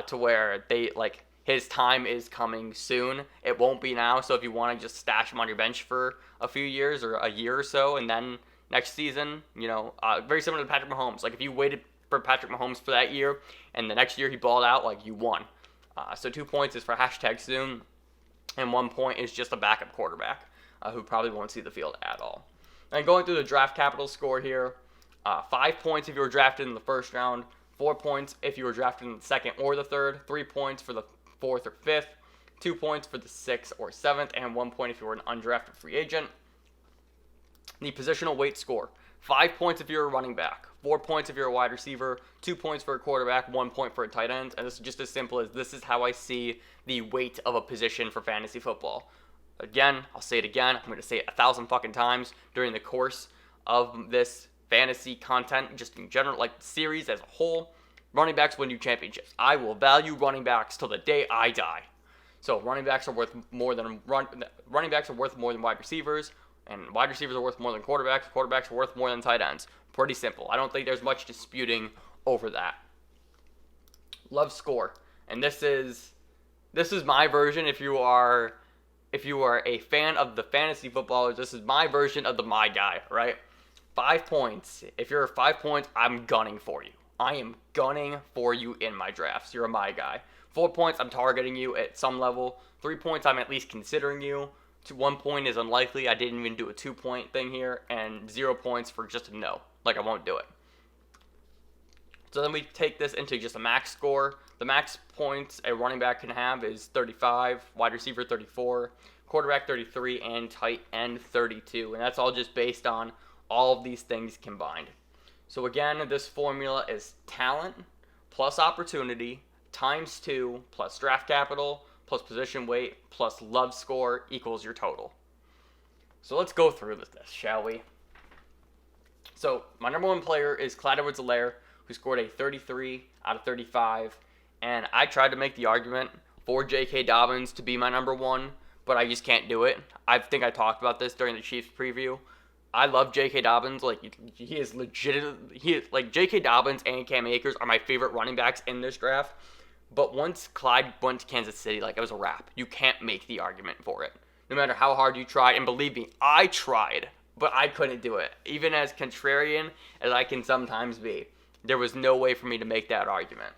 to where they like his time is coming soon. It won't be now. So if you want to just stash him on your bench for a few years or a year or so, and then next season, very similar to Patrick Mahomes. Like if you waited for Patrick Mahomes for that year, and the next year he balled out, like you won. So 2 points is for #soon, and 1 point is just a backup quarterback who probably won't see the field at all. And going through the draft capital score here, 5 points if you were drafted in the first round, 4 points if you were drafted in the second or the third, 3 points for the fourth or fifth, 2 points for the sixth or seventh, and 1 point if you were an undrafted free agent. The positional weight score, 5 points if you're a running back, 4 points if you're a wide receiver, 2 points for a quarterback, 1 point for a tight end. And this is just as simple as this is how I see the weight of a position for fantasy football. Again, I'll say it again. I'm going to say it 1,000 fucking times during the course of this fantasy content, just in general, like the series as a whole. Running backs win you championships. I will value running backs till the day I die. So running backs are worth more than wide receivers, and wide receivers are worth more than quarterbacks. Quarterbacks are worth more than tight ends. Pretty simple. I don't think there's much disputing over that. Love score, and this is my version. If you are a fan of the fantasy footballers, this is my version of the my guy, right? 5 points. If you're 5 points, I'm gunning for you. I am gunning for you in my drafts. You're a my guy. 4 points, I'm targeting you at some level. 3 points, I'm at least considering you. 1 point is unlikely. I didn't even do a 2 point thing here. And 0 points for just a no. Like, I won't do it. So then we take this into just a max score. The max points a running back can have is 35, wide receiver 34, quarterback 33, and tight end 32. And that's all just based on all of these things combined. So again, this formula is talent plus opportunity times 2 plus draft capital plus position weight plus love score equals your total. So let's go through this, shall we? So my number 1 player is Clyde Edwards-Helaire, who scored a 33 out of 35. And I tried to make the argument for J.K. Dobbins to be my number 1, but I just can't do it. I think I talked about this during the Chiefs preview. I love J.K. Dobbins. Like, he is legit. Like, J.K. Dobbins and Cam Akers are my favorite running backs in this draft. But once Clyde went to Kansas City, like, it was a wrap. You can't make the argument for it. No matter how hard you try, and believe me, I tried, but I couldn't do it. Even as contrarian as I can sometimes be, there was no way for me to make that argument.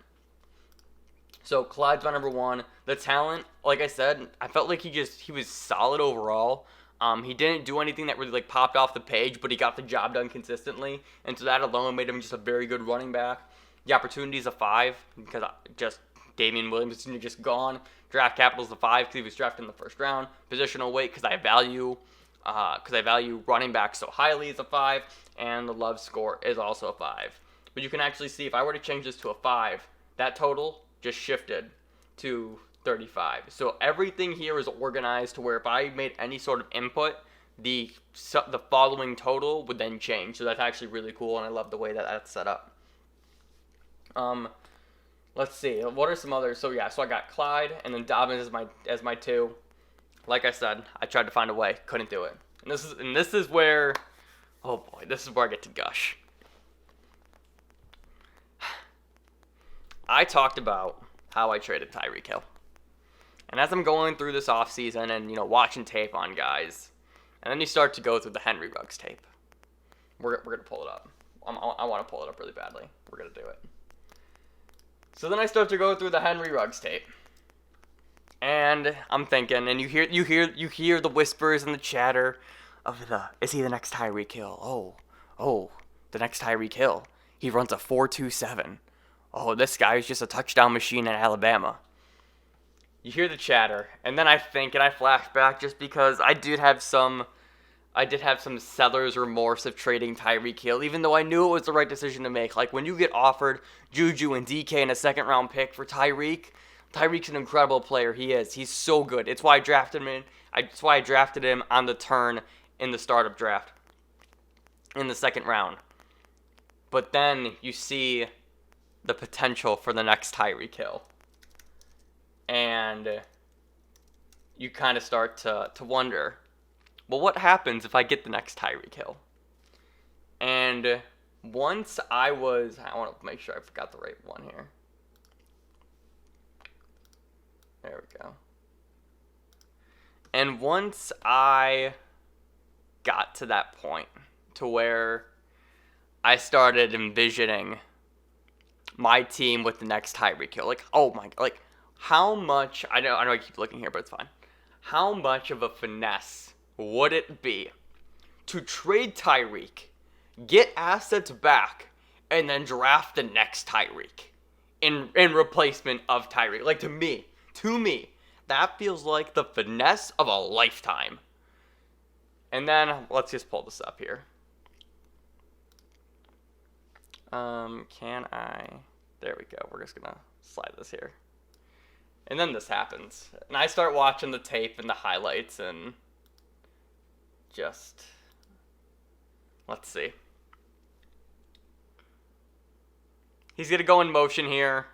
So Clyde's my number 1. The talent, like I said, I felt like he was solid overall. He didn't do anything that really like popped off the page, but he got the job done consistently, and so that alone made him just a very good running back. The opportunity is a 5 because just Damian Williams is just gone. Draft capital is a 5 because he was drafted in the first round. Positional weight because I value running backs so highly is a 5, and the love score is also a 5. But you can actually see if I were to change this to a 5, that total just shifted to 35. So everything here is organized to where if I made any sort of input, the following total would then change. So that's actually really cool, and I love the way that that's set up. Let's see. What are some others? So I got Clyde, and then Dobbins as my 2. Like I said, I tried to find a way, couldn't do it. And this is where, oh boy, this is where I get to gush. I talked about how I traded Tyreek Hill. And as I'm going through this offseason and, watching tape on guys, and then you start to go through the Henry Ruggs tape. We're going to pull it up. I want to pull it up really badly. We're going to do it. So then I start to go through the Henry Ruggs tape. And I'm thinking, and you hear the whispers and the chatter of is he the next Tyreek Hill? Oh, oh, the next Tyreek Hill, he runs a 4.27. Oh, this guy is just a touchdown machine in Alabama. You hear the chatter, and then I think, and I flash back just because I did have some seller's remorse of trading Tyreek Hill, even though I knew it was the right decision to make. Like, when you get offered Juju and DK in a second-round pick for Tyreek's an incredible player. He is. He's so good. It's why I drafted him. That's why I drafted him on the turn in the startup draft in the second round. But then you see the potential for the next Tyreek Hill. And you kind of start to wonder, well, what happens if I get the next Tyreek Hill? And once I want to make sure I forgot the right one here. There we go. And once I got to that point to where I started envisioning my team with the next Tyreek Hill, like, oh my, like, how much, I know I keep looking here, but it's fine. How much of a finesse would it be to trade Tyreek, get assets back, and then draft the next Tyreek in replacement of Tyreek? Like, to me, that feels like the finesse of a lifetime. And then, let's just pull this up here. There we go. We're just going to slide this here. And then this happens. And I start watching the tape and the highlights and just, let's see. He's going to go in motion here.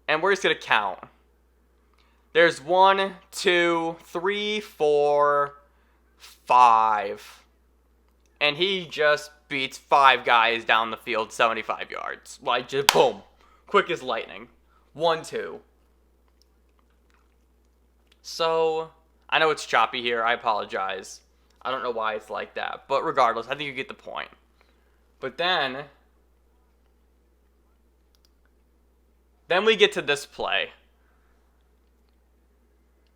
And we're just going to count. There's 1, 2, 3, 4, 5. And he just beats 5 guys down the field 75 yards. Like, just boom. Quick as lightning. 1, 2. So, I know it's choppy here. I apologize. I don't know why it's like that. But regardless, I think you get the point. But then we get to this play.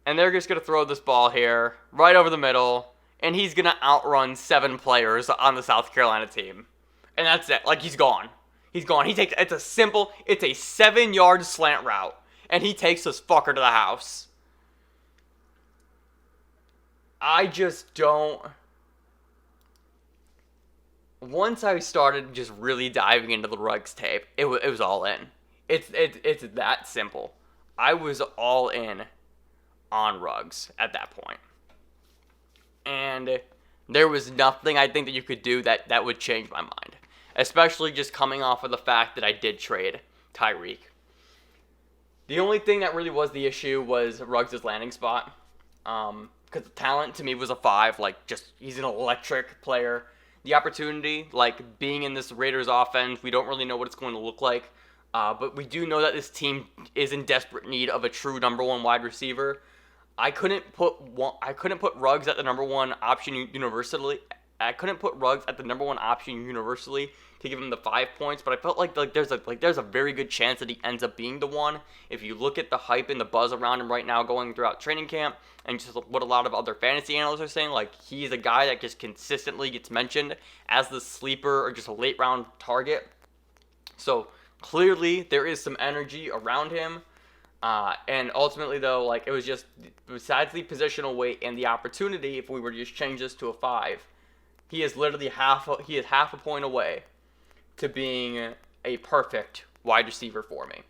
And they're just going to throw this ball here, right over the middle. And he's going to outrun 7 players on the South Carolina team. And that's it. Like, he's gone. He's gone. It's a 7-yard slant route. And he takes this fucker to the house. I just don't. Once I started just really diving into the Ruggs tape, it was all in. It's that simple. I was all in on Ruggs at that point. And there was nothing I think that you could do that would change my mind. Especially just coming off of the fact that I did trade Tyreek. The only thing that really was the issue was Ruggs' landing spot. Because the talent to me was a 5. Like, just, he's an electric player. The opportunity, like, being in this Raiders offense, we don't really know what it's going to look like. But we do know that this team is in desperate need of a true number 1 wide receiver. I couldn't put Ruggs at the number 1 option universally. I couldn't put Ruggs at the number 1 option universally to give him the 5 points, but I felt like there's a very good chance that he ends up being the one. If you look at the hype and the buzz around him right now going throughout training camp, and just what a lot of other fantasy analysts are saying, like, he's a guy that just consistently gets mentioned as the sleeper or just a late round target. So clearly there is some energy around him. And ultimately, though, like, it was just, besides the positional weight and the opportunity, if we were to just change this to a 5, he is literally half a point away to being a perfect wide receiver for me.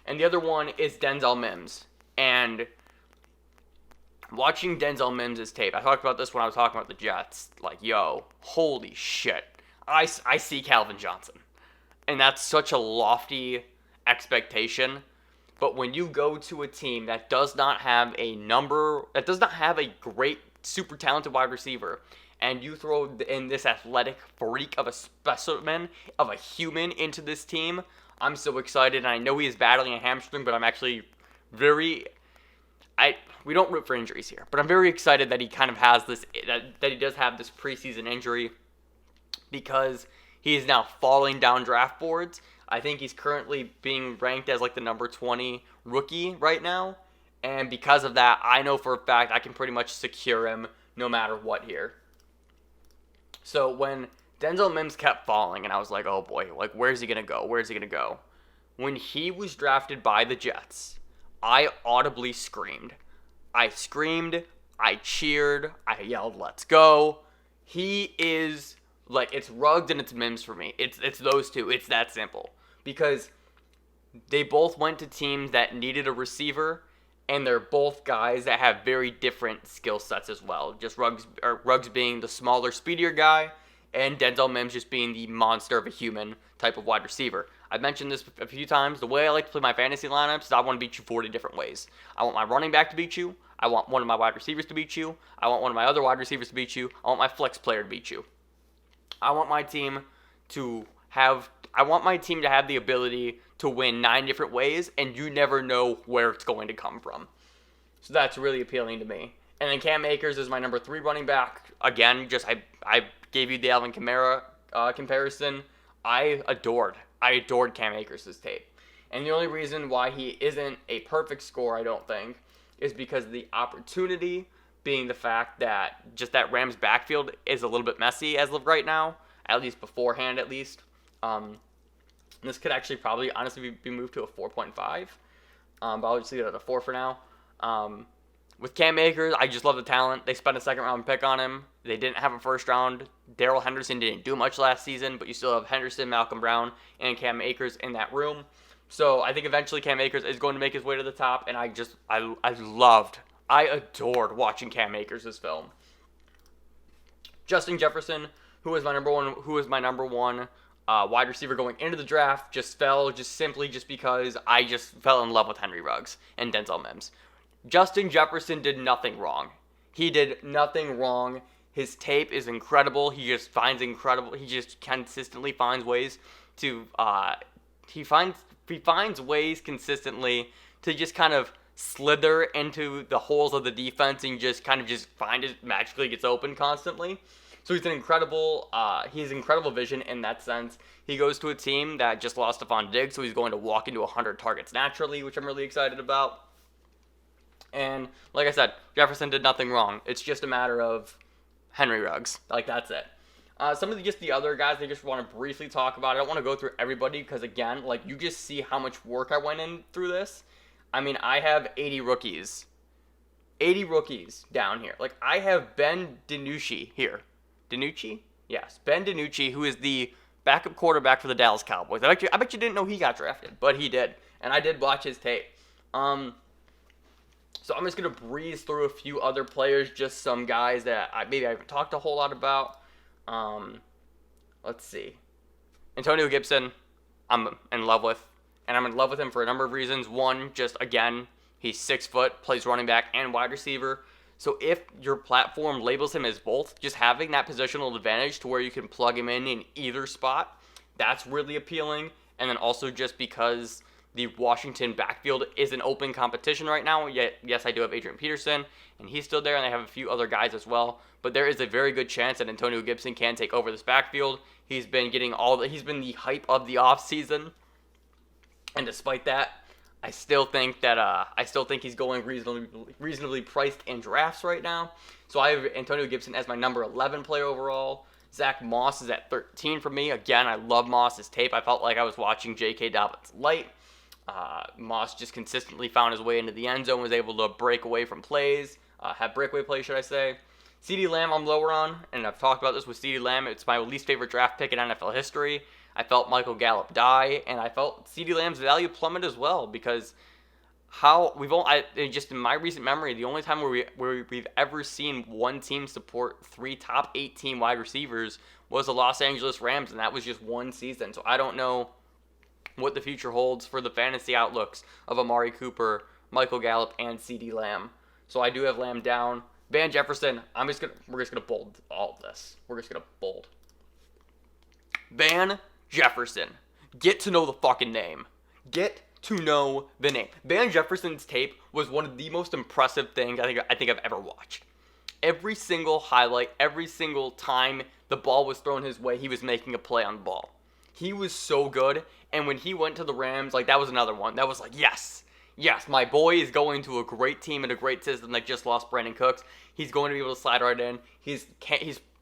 And the other one is Denzel Mims. And watching Denzel Mims' tape, I talked about this when I was talking about the Jets. Like, yo, holy shit. I see Calvin Johnson. And that's such a lofty expectation. But when you go to a team that does not have a great, super talented wide receiver, and you throw in this athletic freak of a specimen, of a human into this team, I'm so excited. And I know he is battling a hamstring, but I'm actually we don't root for injuries here, but I'm very excited that he kind of has this, that he does have this preseason injury, because he is now falling down draft boards. I think he's currently being ranked as like the number 20 rookie right now. And because of that, I know for a fact I can pretty much secure him no matter what here. So when Denzel Mims kept falling, and I was like, oh boy, like, where's he going to go? Where's he going to go? When he was drafted by the Jets, I audibly screamed. I screamed, I cheered, I yelled, let's go. He is, like, it's Ruggs and it's Mims for me. It's those two. It's that simple. Because they both went to teams that needed a receiver, and they're both guys that have very different skill sets as well. Just Ruggs being the smaller, speedier guy, and Denzel Mims just being the monster of a human type of wide receiver. I've mentioned this a few times. The way I like to play my fantasy lineups is I want to beat you 40 different ways. I want my running back to beat you. I want one of my wide receivers to beat you. I want one of my other wide receivers to beat you. I want my flex player to beat you. I want my team to have the ability to win 9 different ways, and you never know where it's going to come from. So that's really appealing to me. And then Cam Akers is my number 3 running back. Again, I gave you the Alvin Kamara comparison. I adored Cam Akers' tape. And the only reason why he isn't a perfect score, I don't think, is because of the opportunity being the fact that just that Rams backfield is a little bit messy as of right now, at least beforehand at least. This could actually probably honestly be moved to a 4.5, but I'll just leave it at a 4 for now. With Cam Akers, I just love the talent. They spent a second-round pick on him. They didn't have a first round. Darrell Henderson didn't do much last season, but you still have Henderson, Malcolm Brown, and Cam Akers in that room. So I think eventually Cam Akers is going to make his way to the top, and I adored watching Cam Akers' film. Justin Jefferson, who was my number one wide receiver going into the draft, just fell simply because I just fell in love with Henry Ruggs and Denzel Mims. Justin Jefferson did nothing wrong. He did nothing wrong. His tape is incredible. He just consistently finds ways to he finds ways consistently to just kind of slither into the holes of the defense and just find it magically gets open constantly. So he's incredible vision in that sense. He goes to a team that just lost Stephon Diggs, so he's going to walk into 100 targets naturally, which I'm really excited about. And like I said, Jefferson did nothing wrong. It's just a matter of Henry Ruggs. Like, that's it. Some of the other guys I just want to briefly talk about. I don't want to go through everybody because, again, like, you just see how much work I went in through this. I mean, I have 80 rookies. 80 rookies down here. Like, I have Ben DiNucci here. DiNucci? Yes, Ben DiNucci, who is the backup quarterback for the Dallas Cowboys. I bet you didn't know he got drafted, but he did. And I did watch his tape. So I'm just going to breeze through a few other players, just some guys that I haven't talked a whole lot about. Let's see. Antonio Gibson, I'm in love with. And I'm in love with him for a number of reasons. One, just again, he's 6 foot, plays running back and wide receiver. So if your platform labels him as both, just having that positional advantage to where you can plug him in either spot, that's really appealing. And then also just because the Washington backfield is an open competition right now. Yet, yes, I do have Adrian Peterson, and he's still there, and I have a few other guys as well. But there is a very good chance that Antonio Gibson can take over this backfield. He's been the hype of the offseason. And despite that, I still think he's going reasonably priced in drafts right now. So I have Antonio Gibson as my number 11 player overall. Zach Moss is at 13 for me. Again, I love Moss's tape. I felt like I was watching J.K. Dobbins light. Moss just consistently found his way into the end zone, was able to break away from plays, have breakaway plays, should I say. CeeDee Lamb I'm lower on, and I've talked about this with CeeDee Lamb. It's my least favorite draft pick in NFL history. I felt Michael Gallup die, and I felt CeeDee Lamb's value plummet as well, because just in my recent memory, the only time where we've ever seen one team support 3 top 18 wide receivers was the Los Angeles Rams, and that was just one season. So I don't know what the future holds for the fantasy outlooks of Amari Cooper, Michael Gallup, and CeeDee Lamb. So I do have Lamb down. Van Jefferson, we're just gonna bold all of this. We're just gonna bold. Van Jefferson. Get to know the fucking name. Get to know the name. Van Jefferson's tape was one of the most impressive things I think I've ever watched. Every single highlight, every single time the ball was thrown his way, he was making a play on the ball. He was so good, and when he went to the Rams, like, that was another one. That was like, yes, my boy is going to a great team and a great system that just lost Brandon Cooks. He's going to be able to slide right in. His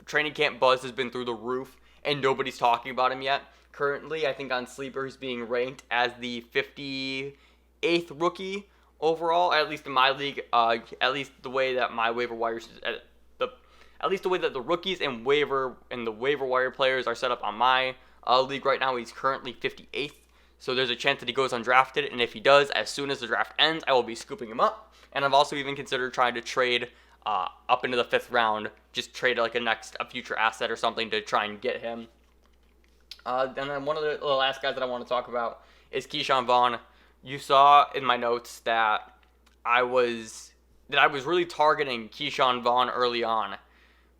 training camp buzz has been through the roof, and nobody's talking about him yet. Currently, I think on Sleeper he's being ranked as the 58th rookie overall, at least in my league. At least the way that my waiver wires, at least the way that the rookies and the waiver wire players are set up on my league right now, he's currently 58th. So there's a chance that he goes undrafted, and if he does, as soon as the draft ends, I will be scooping him up. And I've also even considered trying to trade up into the 5th round, just trade like a future asset or something to try and get him. And then one of the last guys that I want to talk about is Keyshawn Vaughn. You saw in my notes that I was really targeting Keyshawn Vaughn early on,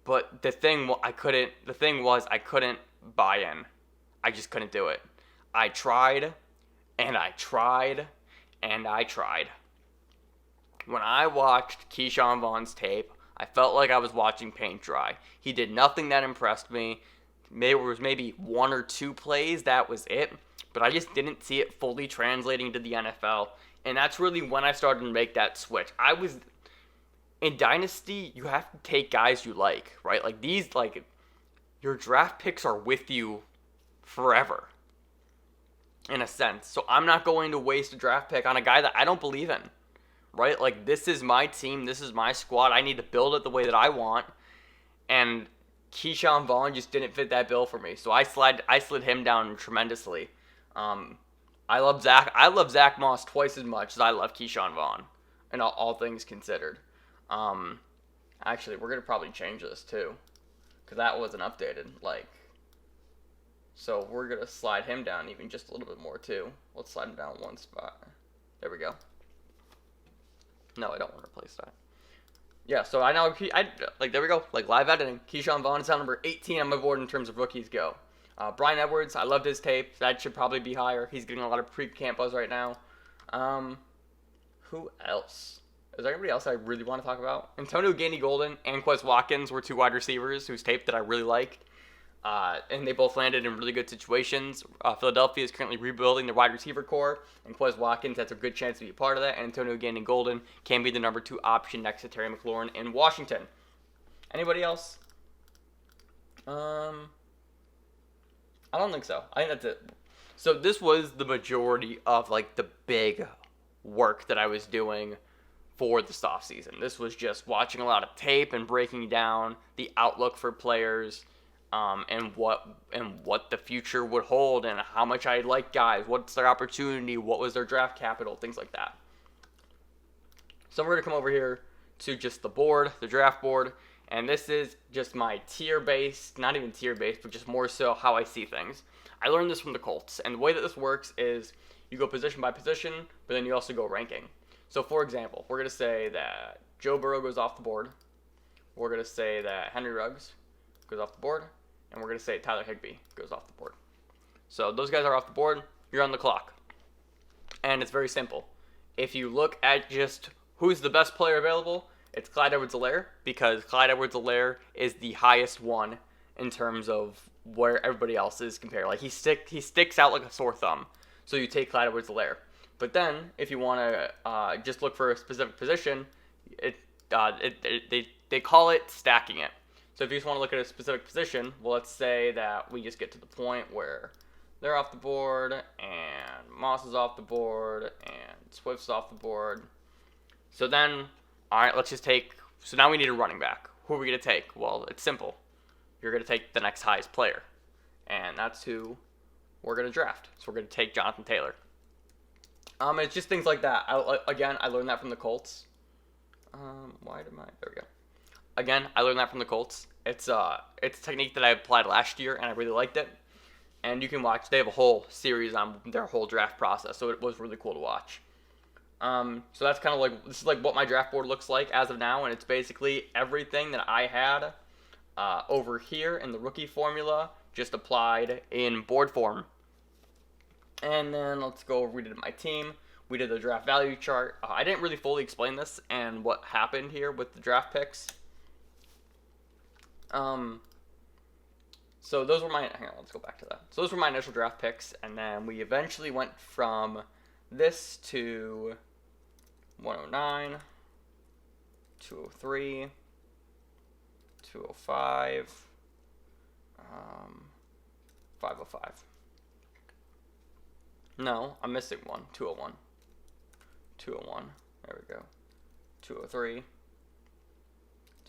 but the thing was I couldn't buy in. I just couldn't do it. I tried, and I tried, and I tried. When I watched Keyshawn Vaughn's tape, I felt like I was watching paint dry. He did nothing that impressed me. There was maybe 1 or 2 plays, that was it. But I just didn't see it fully translating to the NFL. And that's really when I started to make that switch. In Dynasty, you have to take guys you like, right? Your draft picks are with you forever, in a sense. So I'm not going to waste a draft pick on a guy that I don't believe in, right? Like, this is my team, this is my squad. I need to build it the way that I want. And Keyshawn Vaughn just didn't fit that bill for me. So I slid him down tremendously. I love Zach Moss twice as much as I love Keyshawn Vaughn, and all things considered. Actually, we're gonna probably change this too, because that wasn't updated. So we're gonna slide him down even just a little bit more too. Let's slide him down 1 spot. There we go. No, I don't want to replace that. Yeah, so there we go. Live editing. Keyshawn Vaughn is on number 18 on my board in terms of rookies go. Bryan Edwards, I loved his tape. That should probably be higher. He's getting a lot of pre-camp buzz right now. Who else? Is there anybody else I really want to talk about? Antonio Gandy-Golden and Quez Watkins were 2 wide receivers whose tape that I really liked. And they both landed in really good situations. Philadelphia is currently rebuilding their wide receiver core, and Quez Watkins has a good chance to be a part of that. And Antonio Gandy-Golden can be the number 2 option next to Terry McLaurin in Washington. Anybody else? I don't think so. I think that's it. So this was the majority of the big work that I was doing for this offseason. This was just watching a lot of tape and breaking down the outlook for players, and what the future would hold, and how much I like guys, what's their opportunity, what was their draft capital, things like that. So we're gonna come over here to just the draft board. And this is just my tier-based, not even tier-based, but just more so how I see things. I learned this from the Colts. And the way that this works is you go position by position, but then you also go ranking. So, for example, we're going to say that Joe Burrow goes off the board. We're going to say that Henry Ruggs goes off the board. And we're going to say Tyler Higbee goes off the board. So those guys are off the board. You're on the clock. And it's very simple. If you look at just who's the best player available, it's Clyde Edwards-Helaire, because Clyde Edwards-Helaire is the highest one in terms of where everybody else is compared. He sticks out like a sore thumb, so you take Clyde Edwards-Helaire. But then, if you want to just look for a specific position, they call it stacking it. So if you just want to look at a specific position, well, let's say that we just get to the point where they're off the board, and Moss is off the board, and Swift's off the board. So then, all right, so now we need a running back. Who are we going to take? Well, it's simple. You're going to take the next highest player. And that's who we're going to draft. So we're going to take Jonathan Taylor. It's just things like that. I learned that from the Colts. There we go. Again, I learned that from the Colts. It's a technique that I applied last year, and I really liked it. And you can watch. They have a whole series on their whole draft process, so it was really cool to watch. So that's kind of this is what my draft board looks like as of now, and it's basically everything that I had over here in the rookie formula, just applied in board form. And then let's go over, we did my team. We did the draft value chart. I didn't really fully explain this and what happened here with the draft picks. So those were my, hang on, let's go back to that. So those were my initial draft picks, and then we eventually went from this to 109, 203, 205, 505. No, I'm missing one. 201. 201. There we go. 203.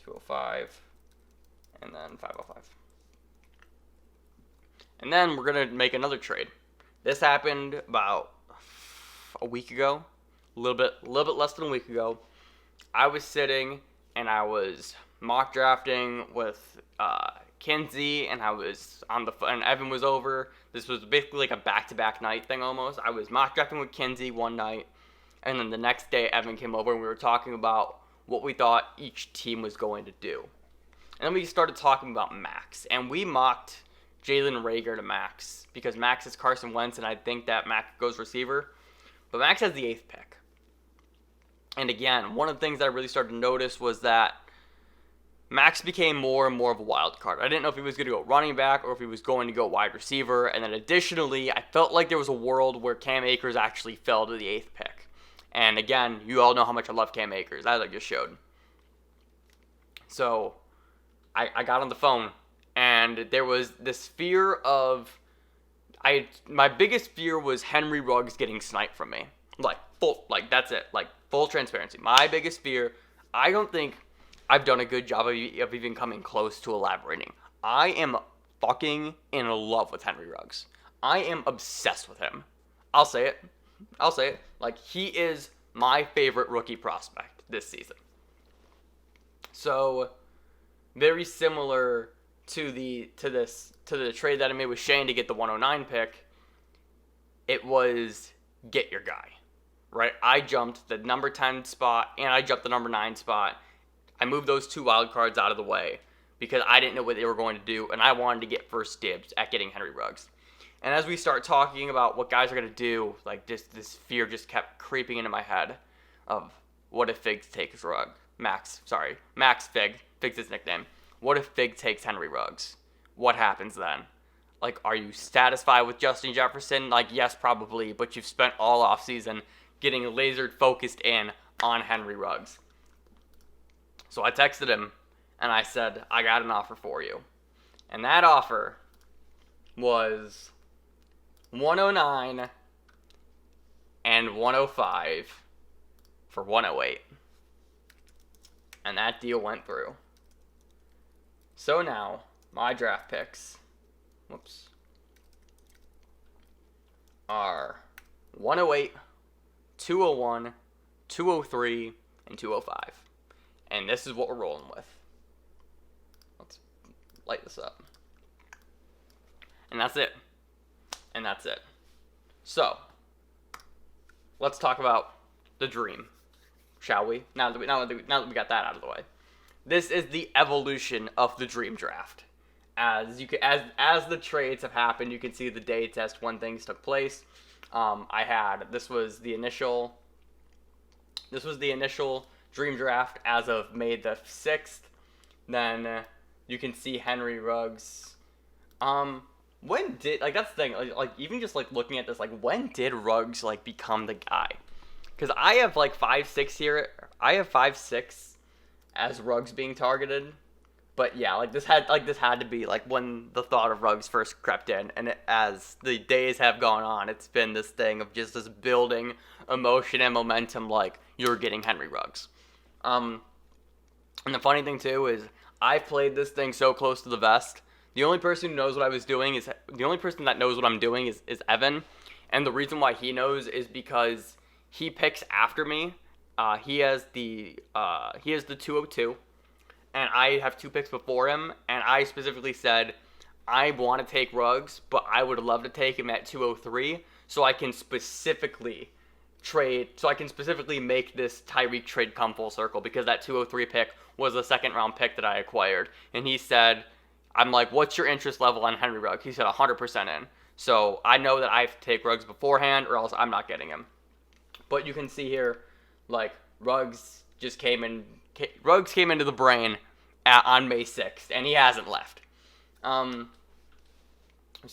205. And then 505. And then we're going to make another trade. This happened about a week ago. A little bit less than a week ago. I was sitting and I was mock drafting with Kinsey, and I was on the phone, and Evan was over. This was basically like a back-to-back night thing almost. I was mock drafting with Kinsey one night, and then the next day Evan came over and we were talking about what we thought each team was going to do. And then we started talking about Max, and we mocked Jalen Reagor to Max because Max is Carson Wentz, and I think that Max goes receiver. But Max has the 8th pick. And again, one of the things that I really started to notice was that Max became more and more of a wild card. I didn't know if he was going to go running back or if he was going to go wide receiver. And then additionally, I felt like there was a world where Cam Akers actually fell to the 8th pick. And again, you all know how much I love Cam Akers, as I just showed. So I got on the phone, and there was this fear of... my biggest fear was Henry Ruggs getting sniped from me. That's it. Full transparency. My biggest fear, I don't think I've done a good job of even coming close to elaborating. I am fucking in love with Henry Ruggs. I am obsessed with him. I'll say it. He is my favorite rookie prospect this season. So, very similar to the trade that I made with Shane to get the 109 pick. It was get your guy, right? I jumped the number 10 spot and I jumped the number 9 spot. I moved those 2 wild cards out of the way because I didn't know what they were going to do, and I wanted to get first dibs at getting Henry Ruggs. And as we start talking about what guys are going to do, this fear just kept creeping into my head of what if Figs takes Max Fig. Fig's his nickname. What if Fig takes Henry Ruggs? What happens then? Are you satisfied with Justin Jefferson? Yes, probably, but you've spent all offseason getting lasered focused in on Henry Ruggs. So I texted him, and I said, I got an offer for you. And that offer was 109 and 105 for 108. And that deal went through. So now, my draft picks, are 108, 201, 203, and 205. And this is what we're rolling with. Let's light this up. And that's it. So, let's talk about the dream, shall we? Now that we got that out of the way. This is the evolution of the dream draft. As the trades have happened, you can see the dates as when things took place. This was the initial dream draft as of May the 6th. Then you can see Henry Ruggs. When did that's the thing? Even just looking at this, when did Ruggs become the guy? Because I have 5-6 here. I have 5-6 as Ruggs being targeted. But yeah, this had to be when the thought of Ruggs first crept in, and as the days have gone on, it's been this thing of just this building emotion and momentum. You're getting Henry Ruggs. And the funny thing too is I played this thing so close to the vest. The only person who knows what I was doing the only person that knows what I'm doing is Evan, and the reason why he knows is because he picks after me. He has the 202. And I have 2 picks before him, and I specifically said, I want to take Ruggs, but I would love to take him at 203, so I can specifically make this Tyreek trade come full circle, because that 203 pick was a second-round pick that I acquired. And he said, I'm like, what's your interest level on Henry Ruggs? He said 100% in. So I know that I have to take Ruggs beforehand, or else I'm not getting him. But you can see here, Ruggs came into the brain on May 6th, and he hasn't left. So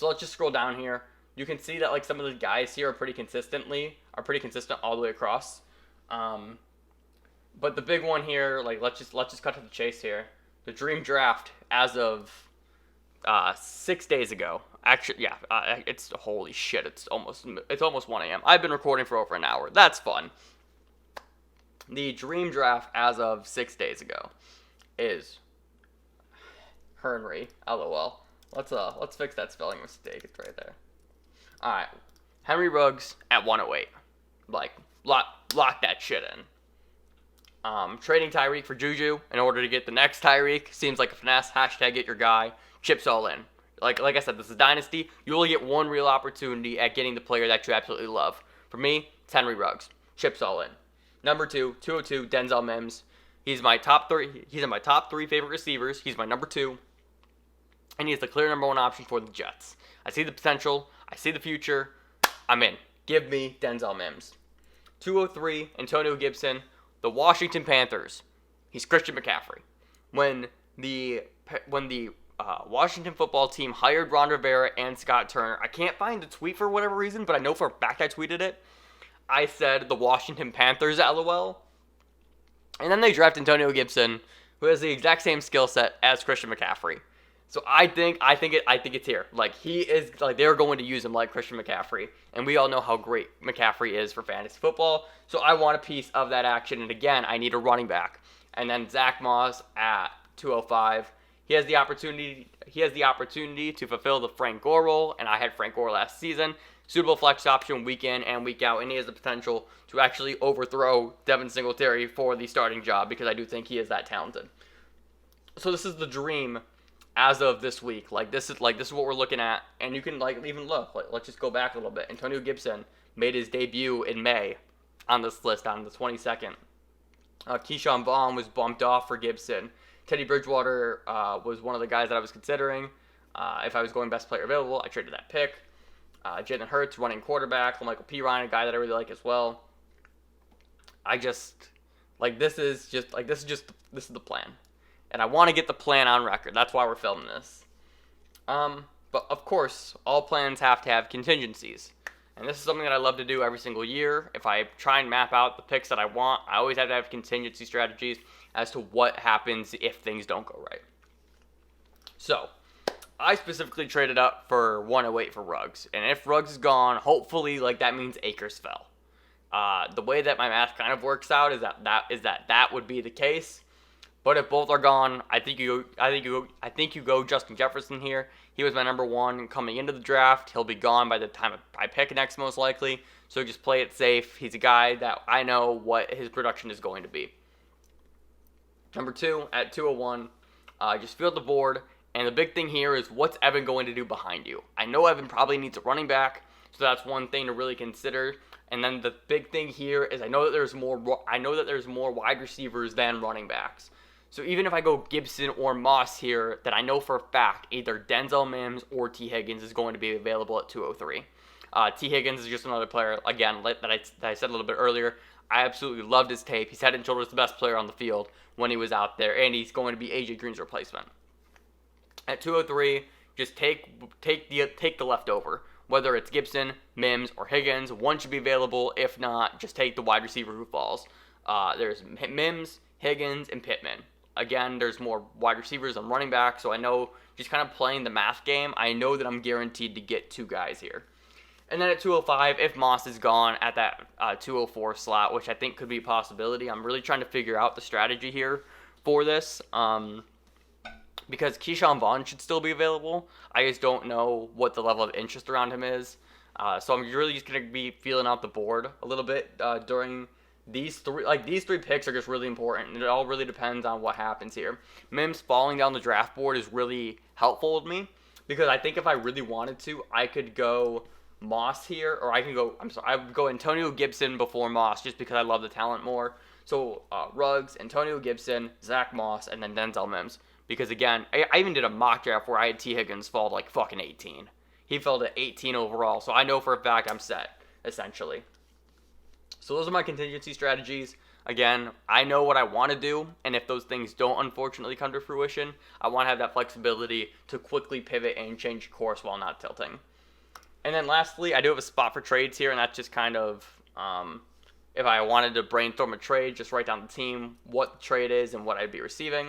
let's just scroll down here. You can see that some of the guys here are pretty consistent all the way across. But the big one here, let's just cut to the chase here. The dream draft as of 6 days ago, Actually, yeah, it's holy shit. It's almost 1 a.m. I've been recording for over an hour. That's fun. The dream draft as of 6 days ago is Henry. LOL. Let's fix that spelling mistake. It's right there. All right, Henry Ruggs at 108. Like lock that shit in. Trading Tyreek for Juju in order to get the next Tyreek seems like a finesse. Hashtag get your guy. Chips all in. Like I said, this is Dynasty. You only get one real opportunity at getting the player that you absolutely love. For me, it's Henry Ruggs. Chips all in. Number 202, Denzel Mims. He's in my top 3 favorite receivers. He's my number 2. And he is the clear number 1 option for the Jets. I see the potential. I see the future. I'm in. Give me Denzel Mims. 203, Antonio Gibson. The Washington Panthers. He's Christian McCaffrey. When the Washington football team hired Ron Rivera and Scott Turner, I can't find the tweet for whatever reason, but I know for a fact I tweeted it. I said the Washington Panthers, LOL. And then they draft Antonio Gibson, who has the exact same skill set as Christian McCaffrey. So I think it's here. Like he is like they're going to use him like Christian McCaffrey, and we all know how great McCaffrey is for fantasy football. So I want a piece of that action, and again, I need a running back. And then Zach Moss at 205. He has the opportunity to fulfill the Frank Gore role, and I had Frank Gore last season. Suitable flex option week in and week out, and he has the potential to actually overthrow Devin Singletary for the starting job because I do think he is that talented. So this is the dream as of this week. This is what we're looking at, and you can even look. Let's just go back a little bit. Antonio Gibson made his debut in May on this list on the 22nd. Keyshawn Vaughn was bumped off for Gibson. Teddy Bridgewater was one of the guys that I was considering. If I was going best player available, I traded that pick. Jalen Hurts, running quarterback. Michael P. Ryan, a guy that I really like as well. This is the plan. And I want to get the plan on record. That's why we're filming this. But of course, all plans have to have contingencies. And this is something that I love to do every single year. If I try and map out the picks that I want, I always have to have contingency strategies as to what happens if things don't go right. So, I specifically traded up for 108 for Ruggs. And if Ruggs is gone, hopefully that means Akers fell. The way that my math kind of works out is that would be the case. But if both are gone, I think you go Justin Jefferson here. He was my number 1 coming into the draft. He'll be gone by the time I pick next, most likely. So just play it safe. He's a guy that I know what his production is going to be. Number 2 at 201, just field the board. And the big thing here is what's Evan going to do behind you? I know Evan probably needs a running back, so that's one thing to really consider. And then the big thing here is I know that there's more wide receivers than running backs. So even if I go Gibson or Moss here, that I know for a fact either Denzel Mims or T. Higgins is going to be available at 203. T. Higgins is just another player, again, that I said a little bit earlier. I absolutely loved his tape. He's head and shoulders the best player on the field when he was out there, and he's going to be A.J. Green's replacement. At 203, just take the leftover. Whether it's Gibson, Mims, or Higgins, one should be available. If not, just take the wide receiver who falls. There's Mims, Higgins, and Pittman. Again, there's more wide receivers than running back, so I know just kind of playing the math game, I know that I'm guaranteed to get 2 guys here. And then at 205, if Moss is gone at that 204 slot, which I think could be a possibility, I'm really trying to figure out the strategy here for this. Because Keyshawn Vaughn should still be available. I just don't know what the level of interest around him is. So I'm really just going to be feeling out the board a little bit during these three. These 3 picks are just really important. And it all really depends on what happens here. Mims falling down the draft board is really helpful with me. Because I think if I really wanted to, I could go Moss here. Or I would go Antonio Gibson before Moss just because I love the talent more. So Ruggs, Antonio Gibson, Zach Moss, and then Denzel Mims. Because, again, I even did a mock draft where I had T. Higgins fall to fucking 18. He fell to 18 overall, so I know for a fact I'm set, essentially. So those are my contingency strategies. Again, I know what I want to do, and if those things don't unfortunately come to fruition, I want to have that flexibility to quickly pivot and change course while not tilting. And then lastly, I do have a spot for trades here, and that's just kind of, if I wanted to brainstorm a trade, just write down the team, what the trade is, and what I'd be receiving.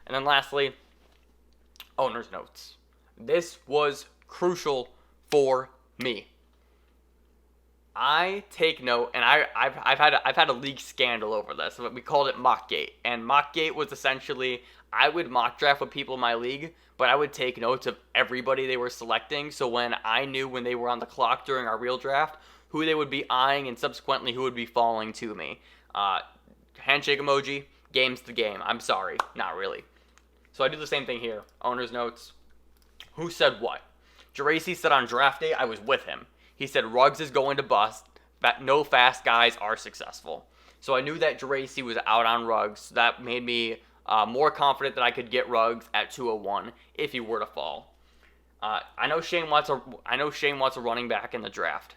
And then lastly, owner's notes. This was crucial for me. I take note, and I've had a league scandal over this. We called it Mockgate, and Mockgate was essentially I would mock draft with people in my league, but I would take notes of everybody they were selecting. So when I knew when they were on the clock during our real draft, who they would be eyeing, and subsequently who would be falling to me. Handshake emoji. Game's the game. I'm sorry, not really. So I do the same thing here. Owner's notes. Who said what? Geraci said on draft day I was with him. He said Ruggs is going to bust, that no fast guys are successful. So I knew that Geraci was out on Ruggs. That made me more confident that I could get Ruggs at 201 if he were to fall. I know Shane wants a running back in the draft,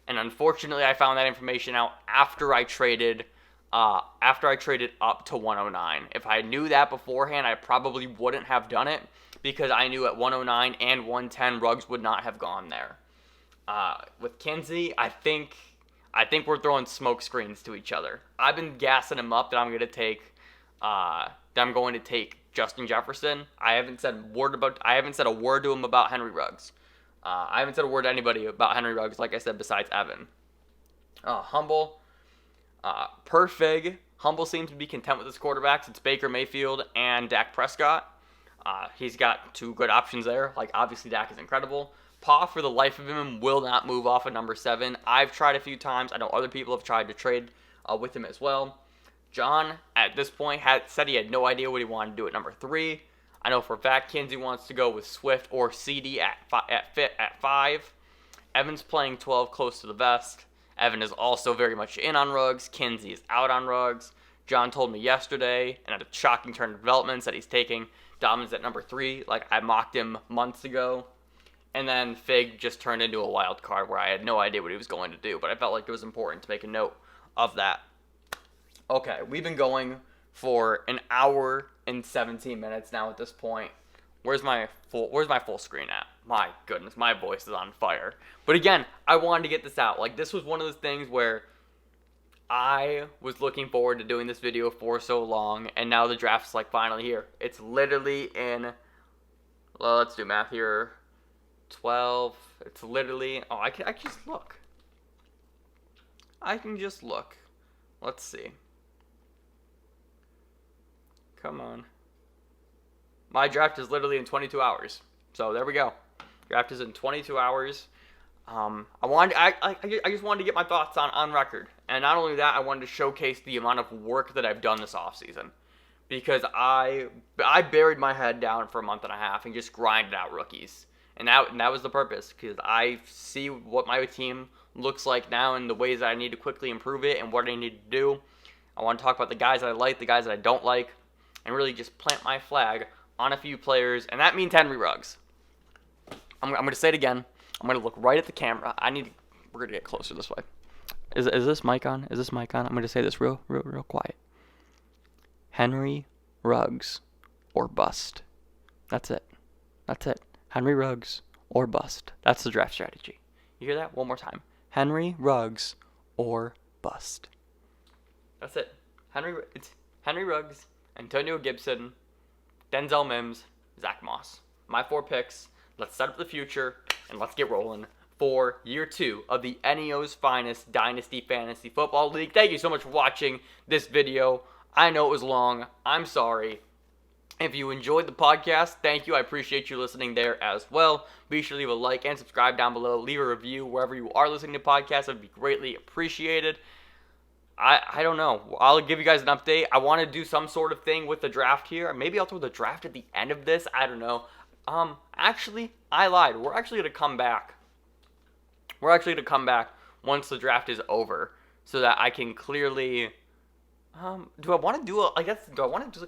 and unfortunately I found that information out after I traded up to 109. If I knew that beforehand, I probably wouldn't have done it because I knew at 109 and 110 Ruggs would not have gone there. With Kinsey, I think we're throwing smoke screens to each other. I've been gassing him up that I'm going to take Justin Jefferson. I haven't said a word to him about Henry Ruggs. I haven't said a word to anybody about Henry Ruggs, like I said, besides Evan. Humble. Per Fig, Humble seems to be content with his quarterbacks. It's Baker Mayfield and Dak Prescott. He's got two good options there. Like, obviously, Dak is incredible. Paw, for the life of him, will not move off of number 7. I've tried a few times. I know other people have tried to trade with him as well. John, at this point, said he had no idea what he wanted to do at number 3. I know for a fact Kinsey wants to go with Swift or CD at 5. Evan's playing 12 close to the vest. Evan is also very much in on Ruggs. Kinsey is out on Ruggs. John told me yesterday, and at a shocking turn of developments, that he's taking Dobbins at number 3, like I mocked him months ago. And then Fig just turned into a wild card where I had no idea what he was going to do, but I felt like it was important to make a note of that. Okay, we've been going for an hour and 17 minutes now at this point. Where's my full screen at? My goodness, my voice is on fire. But again, I wanted to get this out. Like, this was one of those things where I was looking forward to doing this video for so long, and now the draft's like finally here. It's literally in, well, let's do math here. 12. It's literally, I can just look. I can just look. Let's see. Come on. My draft is literally in 22 hours. So there we go. Draft is in 22 hours. I just wanted to get my thoughts on record. And not only that, I wanted to showcase the amount of work that I've done this offseason. Because I buried my head down for a month and a half and just grinded out rookies. And that was the purpose, because I see what my team looks like now and the ways that I need to quickly improve it and what I need to do. I want to talk about the guys that I like, the guys that I don't like, and really just plant my flag on a few players, and that means Henry Ruggs. I'm going to say it again. I'm going to look right at the camera. We're going to get closer this way. Is this mic on? Is this mic on? I'm going to say this real quiet. Henry Ruggs or bust. That's it. Henry Ruggs or bust. That's the draft strategy. You hear that? One more time. Henry Ruggs or bust. That's it. It's Henry Ruggs, Antonio Gibson, Denzel Mims, Zach Moss. My 4 picks. Let's set up the future, and let's get rolling for year 2 of the NEO's finest Dynasty Fantasy Football League. Thank you so much for watching this video. I know it was long. I'm sorry. If you enjoyed the podcast, thank you. I appreciate you listening there as well. Be sure to leave a like and subscribe down below. Leave a review wherever you are listening to podcasts. It would be greatly appreciated. I don't know. I'll give you guys an update. I want to do some sort of thing with the draft here. Maybe I'll throw the draft at the end of this. I don't know. Actually, I lied. We're actually going to come back. Once the draft is over so that I can clearly... do I want to do like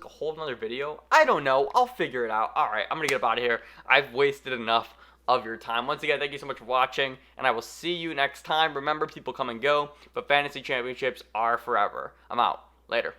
a whole another video? I don't know. I'll figure it out. All right, I'm going to get up out of here. I've wasted enough of your time. Once again, thank you so much for watching, and I will see you next time. Remember, people come and go, but fantasy championships are forever. I'm out. Later.